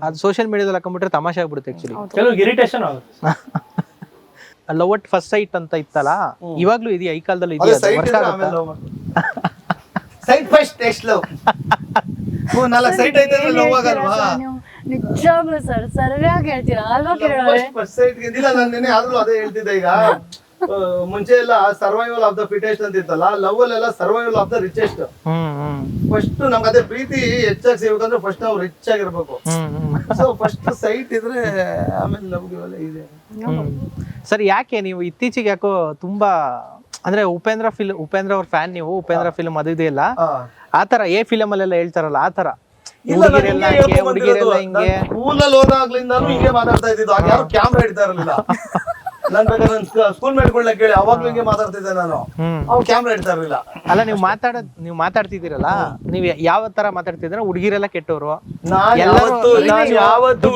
ಅದು ಸೋಷಿಯಲ್ ಮೀಡಿಯಾದಲ್ಲಿ ಹಾಕೊಂಡ್ಬಿಟ್ರೆ ತಮಾಷೆ ಆಗ್ಬಿಡುತ್ತೆ ಆಕ್ಚುಲಿ. ಕೆಲವ್ರಿಗೆ ಇರಿಟೇಷನ್ ಆಗುತ್ತೆ. ಲವ್ ಅಟ್ ಫಸ್ಟ್ ಸೈಟ್ ಅಂತ ಇತ್ತಲ್ಲ, ಇವಾಗ್ಲೂ ಇದೆಯಾ ಈ ಕಾಲದಲ್ಲಿ? Site first next love. 4 site ಐತೆ ಲವ್ ಆಗಲ್ವಾ? ನಿಜವಾಗ್ಲೂ ಸರ್ ಸರಿಯಾಗಿ ಹೇಳ್ತೀರಾ ಅಲ್ವಾ ಕಿರಣ್ ಅವರೇ? ಫಸ್ಟ್ ಸೈಟ್ ಗೆದ್ದಿಲ್ಲ ನಾನು ನೆನೆ, ಆದ್ರೂ ಅದೇ ಹೇಳ್ತಿದ್ದೆ. ಈಗ ಮುಂಚೆ ಎಲ್ಲ ಸರ್ವೈವಲ್ ಆಫ್ ದ ಫಿಟೆಸ್ಟ್ ಅಂತ ಇತ್ತಲ್ಲ, ಲವ್ ಅಲ್ಲೆಲ್ಲ survival of the richest. First ನಮ್ಗೆ ಅದೇ ಪ್ರೀತಿ ಹೆಚ್ಚಾಗಿ ಸಿಗ್ಬೇಕಂದ್ರೆ ಫಸ್ಟ್ ನಾವು ರಿಚ್ ಆಗಿರ್ಬೇಕು. ಸೊ ಫಸ್ಟ್ ಸೈಟ್ ಇದ್ರೆ ಆಮೇಲೆ ಲವ್ ಇವೆಲ್ಲ ಇದೆ. ಸರ್ ಯಾಕೆ ನೀವು ಇತ್ತೀಚೆಗೆ ಯಾಕೋ ತುಂಬಾ ಅಂದ್ರೆ ಉಪೇಂದ್ರ ಅವ್ರ ಫ್ಯಾನ್ ನೀವು, ಉಪೇಂದ್ರ ಫಿಲ್ಮ್ ಅದು ಇದೆಯಲ್ಲ ಆತರ ಎ ಫಿಲಮ್ ಅಲ್ಲೆಲ್ಲ ಹೇಳ್ತಾರಲ್ಲ ಆತರ ಹುಡುಗಿರೆಲ್ಲ ಹಿಂಗೆ ಹುಡುಗಿರೆಲ್ಲ ಹಿಂಗೆ ಸ್ಕೂಲಲ್ಲಿ ಹೋದಾಗ್ಲಿಂದಾನು ಹಿಂಗೆ ಮಾತಾಡ್ತಾ ಇದ್ದಿದ್ದು. ಆಗ ಯಾರು ಕ್ಯಾಮ್ರಾ ಇಡ್ತಾ ಇರಲಿಲ್ಲ. ನಾನ್ ಬೇಕಾದ್ರೆ ಸ್ಕೂಲ್ ಮೇಟ್ಗಳನ್ನ ಕೇಳಿ ಅವಾಗ್ಲೂ ಹಿಂಗೆ ಮಾತಾಡ್ತಿದ್ದೆ ನಾನು. ಅವ್ರು ಕ್ಯಾಮ್ರಾ ಇಡ್ತಾ ಇರಲಿಲ್ಲ. ಅಲ್ಲ ನೀವು ಮಾತಾಡ್ತಿದ್ದೀರಲ್ಲ, ನೀವು ಯಾವ ತರ ಮಾತಾಡ್ತಿದ್ರ? ಹುಡುಗಿರೆಲ್ಲ ಕೆಟ್ಟವ್ರು, ಯಾವತ್ತು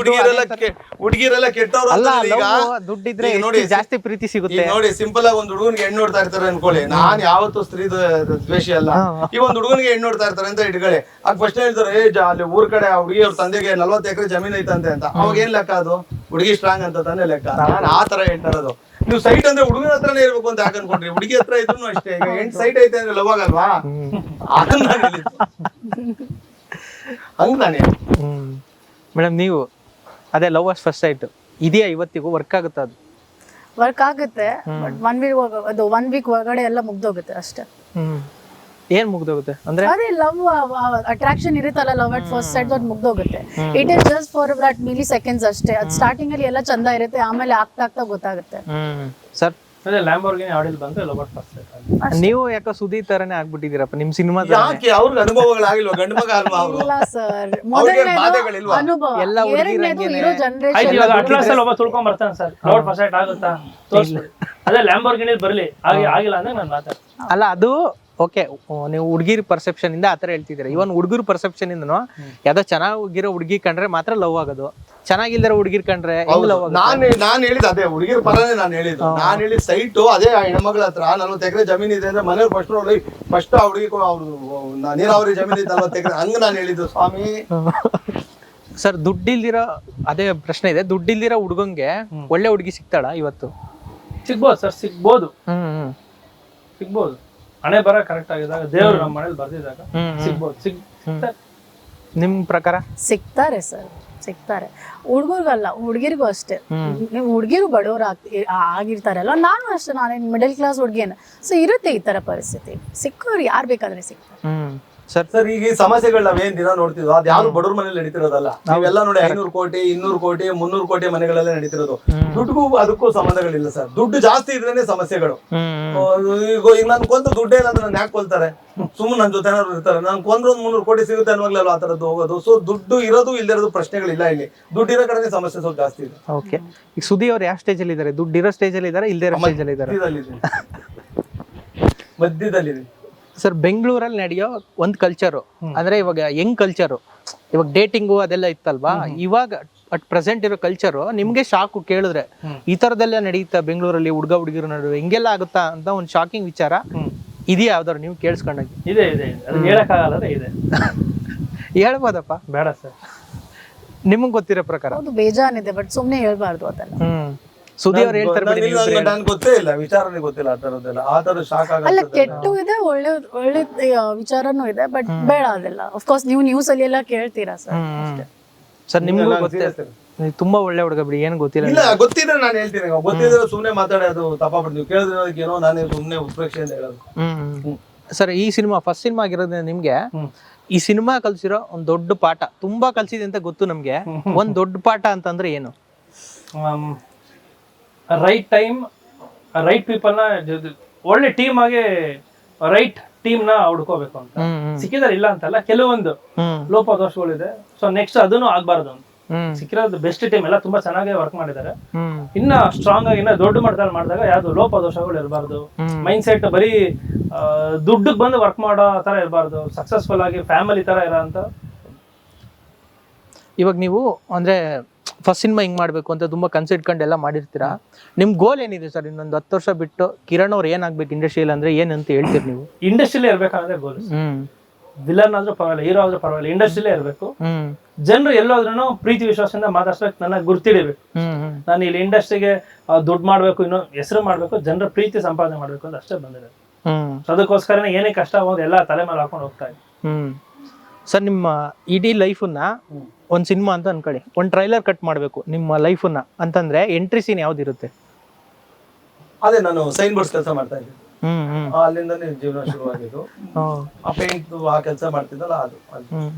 ಹುಡುಗಿರೆಲ್ಲ ಕೆಟ್ಟವ್ರು ಅಲ್ಲ ಅಂತ ಈಗ ದುಡ್ಡಿದ್ರೆ ನೋಡಿ ಜಾಸ್ತಿ ಪ್ರೀತಿ ಸಿಗುತ್ತೆ. ನೋಡಿ ಸಿಂಪಲ್ ಆಗಿ ಒಂದ್ ಹುಡುಗನ್ಗೆ ಹೆಣ್ಣು ನೋಡ್ತಾ ಇರ್ತಾರೆ ಅನ್ಕೊಳ್ಳಿ, ನಾನ್ ಯಾವತ್ತು ಸ್ತ್ರೀ ದ್ವೇಷಿ ಅಲ್ಲ. ಈ ಒಂದ್ ಹುಡುಗನ್ಗೆ ಹೆಣ್ಣು ನೋಡ್ತಾ ಇರ್ತಾರೆ ಅಂತ ಇಟ್ಕೊಳ್ಳಿ, ಆಗ ಫಸ್ಟ್ ಹೇಳ್ತಾರೆ ಅಲ್ಲಿ ಊರ್ ಕಡೆ ಆ ಹುಡುಗಿ ಅವ್ರ ತಂದೆಗೆ 40 ಎಕರೆ ಜಮೀನ್ ಐತಂತೆ ಅಂತ. ಅವಾಗ ಏನ್ ಲೆಕ್ಕ ಅದು? ಹುಡುಗಿ ಸ್ಟ್ರಾಂಗ್ ಅಂತ ತಾನೇ ಲೆಕ್ಕ. ನಾನು ಆ ತರ ಹೇಳ್ತಾ ಇರೋದು. ನೀವು ಸೈಟ್ ಅಂದ್ರೆ ಹುಡುಗನ ಹತ್ರನೇ ಇರ್ಬೇಕು ಅಂತ ಯಾಕೆ ಅನ್ಕೊಂಡ್ರಿ? ಹುಡುಗಿ ಹತ್ರ ಇದ್ರು ಅಷ್ಟೇ. ಈಗ 8 ಸೈಟ್ ಐತೆ ಅಂದ್ರೆ ಲವ್ ಆಗಲ್ವಾ? ಅದನ್ನ ನಾನು ಹೇಳಿದ್ದು. ಹಂಗ ನಾನೇ. ಮೇಡಮ್ ನೀವು ಅದೇ ಲವ್ ಅಟ್ ಫಸ್ಟ್ ಸೈಟ್ ಇದೆಯಾ ಇವತ್ತಿಗೂ? ವರ್ಕ್ ಆಗುತ್ತೆ? ಅದು ವರ್ಕ್ ಆಗುತ್ತೆ, ಬಟ್ 1 ವೀಕ್ ಒಳಗಡೆ ಎಲ್ಲ ಮುಗ್ದೋಗುತ್ತೆ ಅಷ್ಟೇ. ಏನ್ ಮುಗ್ದೋಗುತ್ತೆ ಅಂದ್ರೆ? ಅದೇ ಲವ್ ಅಟ್ರಾಕ್ಷನ್ ಇರುತ್ತಲ್ಲ, ಲವ್ ಅಟ್ ಫಸ್ಟ್ ಸೈಟ್ ಅದು ಮುಗ್ದೋಗುತ್ತೆ. It is just for that milliseconds ಅಷ್ಟೇ. ಅದು ಸ್ಟಾರ್ಟಿಂಗ್ ಅಲ್ಲಿ ಎಲ್ಲ ಚಂದ ಇರುತ್ತೆ, ಆಮೇಲೆ ಆಗ್ತಾ ಗೊತ್ತಾಗುತ್ತೆ. ಸರ್ ಅದೇ ಲ್ಯಾಂಬೋರ್ಗಿನಿ ಆಡಿಲ್ ಬಂದ್ರೆ ಲವ್ ಅಟ್ ಫಸ್ಟ್ ಸೈಟ್. ನೀವು ಯಾಕೋ ಸುದೀಪ್ ತರನೇ ಆಗ್ಬಿಟ್ಟಿದ್ದೀರಪ್ಪ ನಿಮ್ ಸಿನಿಮಾ. ಯಾಕೆ ಅವ್ರಿಗೆ ಅನುಭವಗಳಾಗಿಲ್ವಾ? ಗಂಡು ಮಗ ಅಲ್ವಾ ಅವರು? ಇಲ್ಲ ಸರ್, ಬಾಧೆಗಳಿಲ್ವಾ? ಅನುಭವ ಎಲ್ಲ ಹುಡುಗಿರಂಗೆನೆ. ಇರೋ ಆಯ್ತು, ಜನರೇಷನ್ ಇವಾಗ ಅಟ್ಲಾಸ್ ಅಲ್ಲಿ ಒಬ್ಬ ತುಳ್ಕೊಂಡ್ ಬರ್ತಾನೆ sir, love at first site ಆಗುತ್ತಾ ತೋರಿಸ್ಬಿಡಿ. ಅದೇ ಲ್ಯಾಂಬೋರ್ಗಿನಿ ಬರ್ಲಿ, ಆಗಿಲ್ಲ ಅಂದ್ರೆ ನಾನು ಮಾತಾಡ್ತೀನಿ. ಅಲ್ಲ ಅದು ಓಕೆ, ನೀವು ಹುಡುಗಿರ್ ಪರ್ಸೆಪ್ಷನ್ ಇಂದ ಆತರ ಹೇಳ್ತಿದ್ದೀರಾ. ಇವನ್ ಹುಡುಗರ ಪರ್ಸೆಪ್ಷನ್ ಇಂದನು ಯಾವ್ದೋ ಚೆನ್ನಾಗಿರೋ ಹುಡುಗಿ ಕಂಡ್ರೆ ಮಾತ್ರ ಲವ್ ಆಗೋದು, ಚೆನ್ನಾಗಿಲ್ದಿರೋ ಹುಡುಗಿರ್ ಕಂಡ್ರೆ ಲವ್ ಆಗೋದು. ನಾನ್ ಹೇಳಿದ್ ಅದೇ ಹುಡುಗಿರ ಪರನೇ ನಾನು ಹೇಳಿದ್ದು. ನಾನ್ ಹೇಳಿದ್ ಸೈಟು ಅದೇ ಹೆಣ್ಮಗಳ ಹತ್ರ 40 ಎಕರೆ ಜಮೀನ್ ಇದೆ ಅಂದ್ರೆ ಮನೇಲಿ ಫಸ್ಟ್ ಆ ಹುಡುಗಿ ಅವ್ರು ನೀರಾವರಿ ಜಮೀನ್ ಇದೆ 40 ಎಕರೆ, ಹಂಗ ನಾನು ಹೇಳಿದ್ದು ಸ್ವಾಮಿ. ಸರ್ ದುಡ್ಡಿಲ್ದಿರೋ ಅದೇ ಪ್ರಶ್ನೆ ಇದೆ, ದುಡ್ಡಿಲ್ದಿರೋ ಹುಡುಗಂಗೆ ಒಳ್ಳೆ ಹುಡುಗಿ ಸಿಗ್ತಾಳ ಇವತ್ತು? ಸಿಗ್ಬೋದು ಸರ್, ಸಿಗ್ಬೋದು. ಹಣೆ ಬರ ಕರೆಕ್ಟ್ ಆಗಿದಾಗ, ದೇವ್ರು ನಮ್ಮ ಮನೇಲಿ ಬರ್ದಿದಾಗ ಸಿಗ್ಬೋದು. ನಿಮ್ ಪ್ರಕಾರ? ಸಿಗ್ತಾರೆ ಸರ್, ಸಿಗ್ತಾರೆ. ಹುಡ್ಗರ್ಗಲ್ಲ, ಹುಡ್ಗಿರ್ಗೂ ಅಷ್ಟೇ. ನೀವು ಹುಡ್ಗಿರು ಬಡವ್ರು ಆಗಿರ್ತಾರಲ್ಲ, ನಾನು ಅಷ್ಟೇ, ನಾನೇನು ಮಿಡಲ್ ಕ್ಲಾಸ್ ಹುಡ್ಗಿನ. ಸೊ ಇರುತ್ತೆ ಈ ತರ ಪರಿಸ್ಥಿತಿ. ಸಿಕ್ಕೋರು ಯಾರು ಬೇಕಾದ್ರೆ ಸಿಗ್ತಾರೆ. ಸರ್ ಈಗ ಈ ಸಮಸ್ಯೆಗಳು ನಾವೇನ್ ದಿನ ನೋಡ್ತಿದ್ವು ಅದ್ ಯಾರು ಬಡವ್ರ ಮನೇಲಿ ನಡೀತಿರೋದಲ್ಲ. ನೀವೆಲ್ಲ ನೋಡಿ 500 ಕೋಟಿ 200 ಕೋಟಿ 300 ಕೋಟಿ ಮನೆಗಳೆಲ್ಲ ನಡೀತಿರೋದು. ದುಡ್ಡುಗೂ ಅದಕ್ಕೂ ಸಂಬಂಧಗಳಿಲ್ಲ ಸರ್. ದುಡ್ಡು ಜಾಸ್ತಿ ಇದ್ರೇನೆ ಸಮಸ್ಯೆಗಳು. ಈಗ ನನ್ ಕೊಂತ ದುಡ್ಡೇ ಇಲ್ಲ ಅಂದ್ರೆ ನಾನು ಯಾಕೆ ಕೊಲ್ತಾರೆ? ಸುಮ್ಮನೆ ನನ್ನ ಜೊತೆ ಏನಾದ್ರು ಇರ್ತಾರೆ. ನಾನು ಕೊಂದ್ರೆ 300 ಕೋಟಿ ಸಿಗುತ್ತೆ ಅನ್ನೋಗ್ಲಲ್ಲ ಆ ತರದ್ದು ಹೋಗೋದು. ಸೊ ದುಡ್ಡು ಇರೋದು ಇಲ್ದಿರೋದು ಪ್ರಶ್ನೆಗಳಿಲ್ಲ ಇಲ್ಲಿ. ದುಡ್ಡು ಇರೋ ಕಡೆ ಸಮಸ್ಯೆ ಸ್ವಲ್ಪ ಜಾಸ್ತಿ ಇದೆ. ಓಕೆ, ಈಗ ಸುದಿ ಅವ್ರು ಯಾವ ಸ್ಟೇಜ್ ಅಲ್ಲಿ ಇದಾರೆ? ದುಡ್ಡು ಇರೋ ಸ್ಟೇಜ್ ಅಲ್ಲಿ ಇದಾರೆ, ಇಲ್ದೇ ಇರೋ ಸ್ಟೇಜ್ ಅಲ್ಲಿ ಇದಾರೆ? ಮಧ್ಯದಲ್ಲಿ. ಸರ್ ಬೆಂಗಳೂರಲ್ಲಿ ನಡೆಯೋ ಒಂದು ಕಲ್ಚರು ಅಂದ್ರೆ ಇವಾಗ ಯಂಗ್ ಕಲ್ಚರು, ಇವಾಗ ಡೇಟಿಂಗು ಅದೆಲ್ಲ ಇತ್ತಲ್ವಾ, ಇವಾಗ ಅಟ್ ಪ್ರೆಸೆಂಟ್ ಇರೋ ಕಲ್ಚರು ನಿಮ್ಗೆ ಶಾಕು ಕೇಳಿದ್ರೆ ಈ ತರದೆಲ್ಲ ನಡೆಯುತ್ತಾ ಬೆಂಗಳೂರಲ್ಲಿ ಹುಡುಗಿರ ನಡುವೆ ಹಿಂಗೆಲ್ಲ ಆಗುತ್ತಾ ಅಂತ ಒಂದು ಶಾಕಿಂಗ್ ವಿಚಾರ ಇದೆಯಾ ಯಾವ್ದಾರು ನೀವು ಕೇಳಿಸ್ಕೊಂಡಾಗಿ? ಇದೆ ಹೇಳಕ್ಕಾಗಲ್ಲ, ಇದೆ. ಹೇಳ್ಬೋದಪ್ಪ? ಬೇಡ ಸರ್, ನಿಮಗ್ ಗೊತ್ತಿರೋ ಪ್ರಕಾರ. ಹೌದು, ಬೇಜಾನಿದೆ, ಬಟ್ ಸುಮ್ನೆ ಹೇಳ್ಬಾರ್ದು ಅದೆಲ್ಲ. ಸುದಿ ಅವ್ರು ಹೇಳ್ತಾರೆ ನನ್ಗೆ ಗೊತ್ತೇ ಇಲ್ಲ, ವಿಚಾರನೇ ಗೊತ್ತಿಲ್ಲ ಆ ತರದ್ದೆಲ್ಲ. ಆ ತರ ಶಾಕ್ ಅಲ್ಲ, ಕೆಟ್ಟು ಇದೆ, ಒಳ್ಳೆ ವಿಚಾರನೂ ಇದೆ, ಬಟ್ ಬೇಡ ಅದೆಲ್ಲ. ಅಫ್ಕೋರ್ಸ್ ನೀವು ನ್ಯೂಸ್ ಅಲ್ಲಿ ಎಲ್ಲ ಕೇಳ್ತೀರಾ ಸರ್. ಸರ್ ನಿಮ್ಗೂ ಗೊತ್ತಿಲ್ಲ, ತುಂಬಾ ಒಳ್ಳೆ ಹುಡುಗ ಬಿಡಿ, ಏನ್ ಗೊತ್ತಿಲ್ಲ. ಇಲ್ಲ, ಗೊತ್ತಿದ್ರೆ ನಾನು ಹೇಳ್ತೀನಿ. ಗೊತ್ತಿದ್ರೆ ಸುಮ್ನೆ ಮಾತಾಡೋದು ತಪ್ಪಾಗ್ಬಿಟ್ಟು. ನೀವು ಕೇಳಿದ್ರೆ ಏನೋ ನಾನೇ ಸುಮ್ನೆ ಉತ್ಪ್ರೇಕ್ಷೆ ಅಂತ ಹೇಳೋದು. ಸರ್ ಈ ಸಿನಿಮಾ ಫಸ್ಟ್ ಸಿನಿಮಾ ಆಗಿರೋದ್ರಿಂದ ನಿಮ್ಗೆ ಈ ಸಿನಿಮಾ ಕಲ್ಸಿರೋ ಒಂದ್ ದೊಡ್ಡ ಪಾಠ, ತುಂಬಾ ಕಲ್ಸಿದೆ ಅಂತ ಗೊತ್ತು ನಮ್ಗೆ, ಒಂದ್ ದೊಡ್ಡ ಪಾಠ ಅಂತಂದ್ರೆ ಏನು? ರೈಟ್ ಟೈಮ್, ರೈಟ್ ಪೀಪಲ್ನ, ಒಳ್ಳೆ ಟೀಮ್ ಆಗಿ ರೈಟ್ ಟೀಮ್ ನ ಹುಡ್ಕೋಬೇಕು ಅಂತ. ಸಿಕ್ಕಿದ್ರೆ ಇಲ್ಲ ಅಂತಲ್ಲ, ಕೆಲವೊಂದು ಲೋಪದೋಷಗಳಿದೆ. ಸೊ ನೆಕ್ಸ್ಟ್ ಅದನ್ನು ಆಗ್ಬಾರ್ದು ಅಂತ ಸಿಕ್ಕಿರೋದು ಬೆಸ್ಟ್ ಟೀಮ್ ಎಲ್ಲ ತುಂಬಾ ಚೆನ್ನಾಗಿ ವರ್ಕ್ ಮಾಡಿದ್ದಾರೆ. ಇನ್ನ ಸ್ಟ್ರಾಂಗ್ ಆಗಿ, ಇನ್ನ ದೊಡ್ಡ ಮಟ್ಟದಲ್ಲಿ ಮಾಡಿದಾಗ ಯಾವ್ದು ಲೋಪದೋಷಗಳು ಇರಬಾರ್ದು. ಮೈಂಡ್ ಸೆಟ್ ಬರೀ ದುಡ್ಡಿಗೆ ಬಂದು ವರ್ಕ್ ಮಾಡೋ ತರ ಇರಬಾರ್ದು. ಸಕ್ಸಸ್ಫುಲ್ ಆಗಿ ಫ್ಯಾಮಿಲಿ ತರ ಇರೋ ಅಂತ. ಇವಾಗ ನೀವು ಅಂದ್ರೆ ಫಸ್ಟ್ ಸಿನಿಮಾ ಹಿಂಗ್ ಮಾಡ್ಬೇಕು ಅಂತ ತುಂಬಾ ಕನ್ಸು ಇಟ್ಕೊಂಡು ಎಲ್ಲ ಮಾಡಿರ್ತೀರಾ. ನಿಮ್ ಗೋಲ್ ಏನಿದೆ ಸರ್? ಇನ್ನೊಂದು 10 ವರ್ಷ ಬಿಟ್ಟು ಕಿರಣ್ ಅವ್ರು ಏನಾಗ್ಬೇಕು ಇಂಡಸ್ಟ್ರಿಯಲ್ಲಿ ಅಂದ್ರೆ ಏನಂತ ಹೇಳ್ತೀರಿ ನೀವು? ಇಂಡಸ್ಟ್ರಿಯಲ್ಲಿ ಇರ್ಬೇಕನ್ನೋದೇ ಗೋಲ್. ವಿಲನ್ ಆದ್ರೂ ಪರವಾಗಿಲ್ಲ, ಹೀರೋ ಆದ್ರೂ ಪರವಾಗಿಲ್ಲ, ಇಂಡಸ್ಟ್ರಿಲೇ ಇರಬೇಕು. ಜನರು ಎಲ್ಲೋದ್ರೂ ಪ್ರೀತಿ ವಿಶ್ವಾಸದಿಂದ ಮಾತಾಡ್ಸ್ಬೇಕು, ನನ್ನ ಗುರ್ತಿಡಿಬೇಕು. ನಾನು ಇಲ್ಲಿ ಇಂಡಸ್ಟ್ರಿಗೆ ದುಡ್ಡು ಮಾಡ್ಬೇಕು, ಇನ್ನೂ ಹೆಸರು ಮಾಡ್ಬೇಕು, ಜನರ ಪ್ರೀತಿ ಸಂಪಾದನೆ ಮಾಡ್ಬೇಕು ಅಂತ ಅಷ್ಟೇ ಬಂದಿದೆ. ಅದಕ್ಕೋಸ್ಕರನೇ ಏನೇ ಕಷ್ಟ ಹೋದ್ ಎಲ್ಲ ತಲೆ ಮೇಲೆ ಹಾಕೊಂಡು ಹೋಗ್ತಾ ಇದೆ. ಸರ್, ನಿಮ್ಮ ಇಡೀ ಲೈಫನ್ನ ಒಂದ್ ಸಿನಿಮಾ ಅಂತ ಅನ್ಕೊಳ್ಳಿ, ಒಂದ್ ಟ್ರೈಲರ್ ಕಟ್ ಮಾಡ್ಬೇಕು ನಿಮ್ಮ ಲೈಫನ್ನ ಅಂತಂದ್ರೆ ಎಂಟ್ರಿ ಸೀನ್ ಯಾವ್ದಿರುತ್ತೆ? ಅದೇ ನಾನು ಸೈನ್ ಬೋರ್ಡ್ಸ್ ಕೆಲಸ ಮಾಡ್ತಾ ಇದ್ದೀನಿ, ಅಲ್ಲಿಂದಾನೇ ಜೀವನ ಶುರುವಾಗಿದ್ದು. ಆ ಪೇಂಟ್ ಆ ಕೆಲಸ ಮಾಡ್ತಿದ್ದಲ್ಲ ಅದು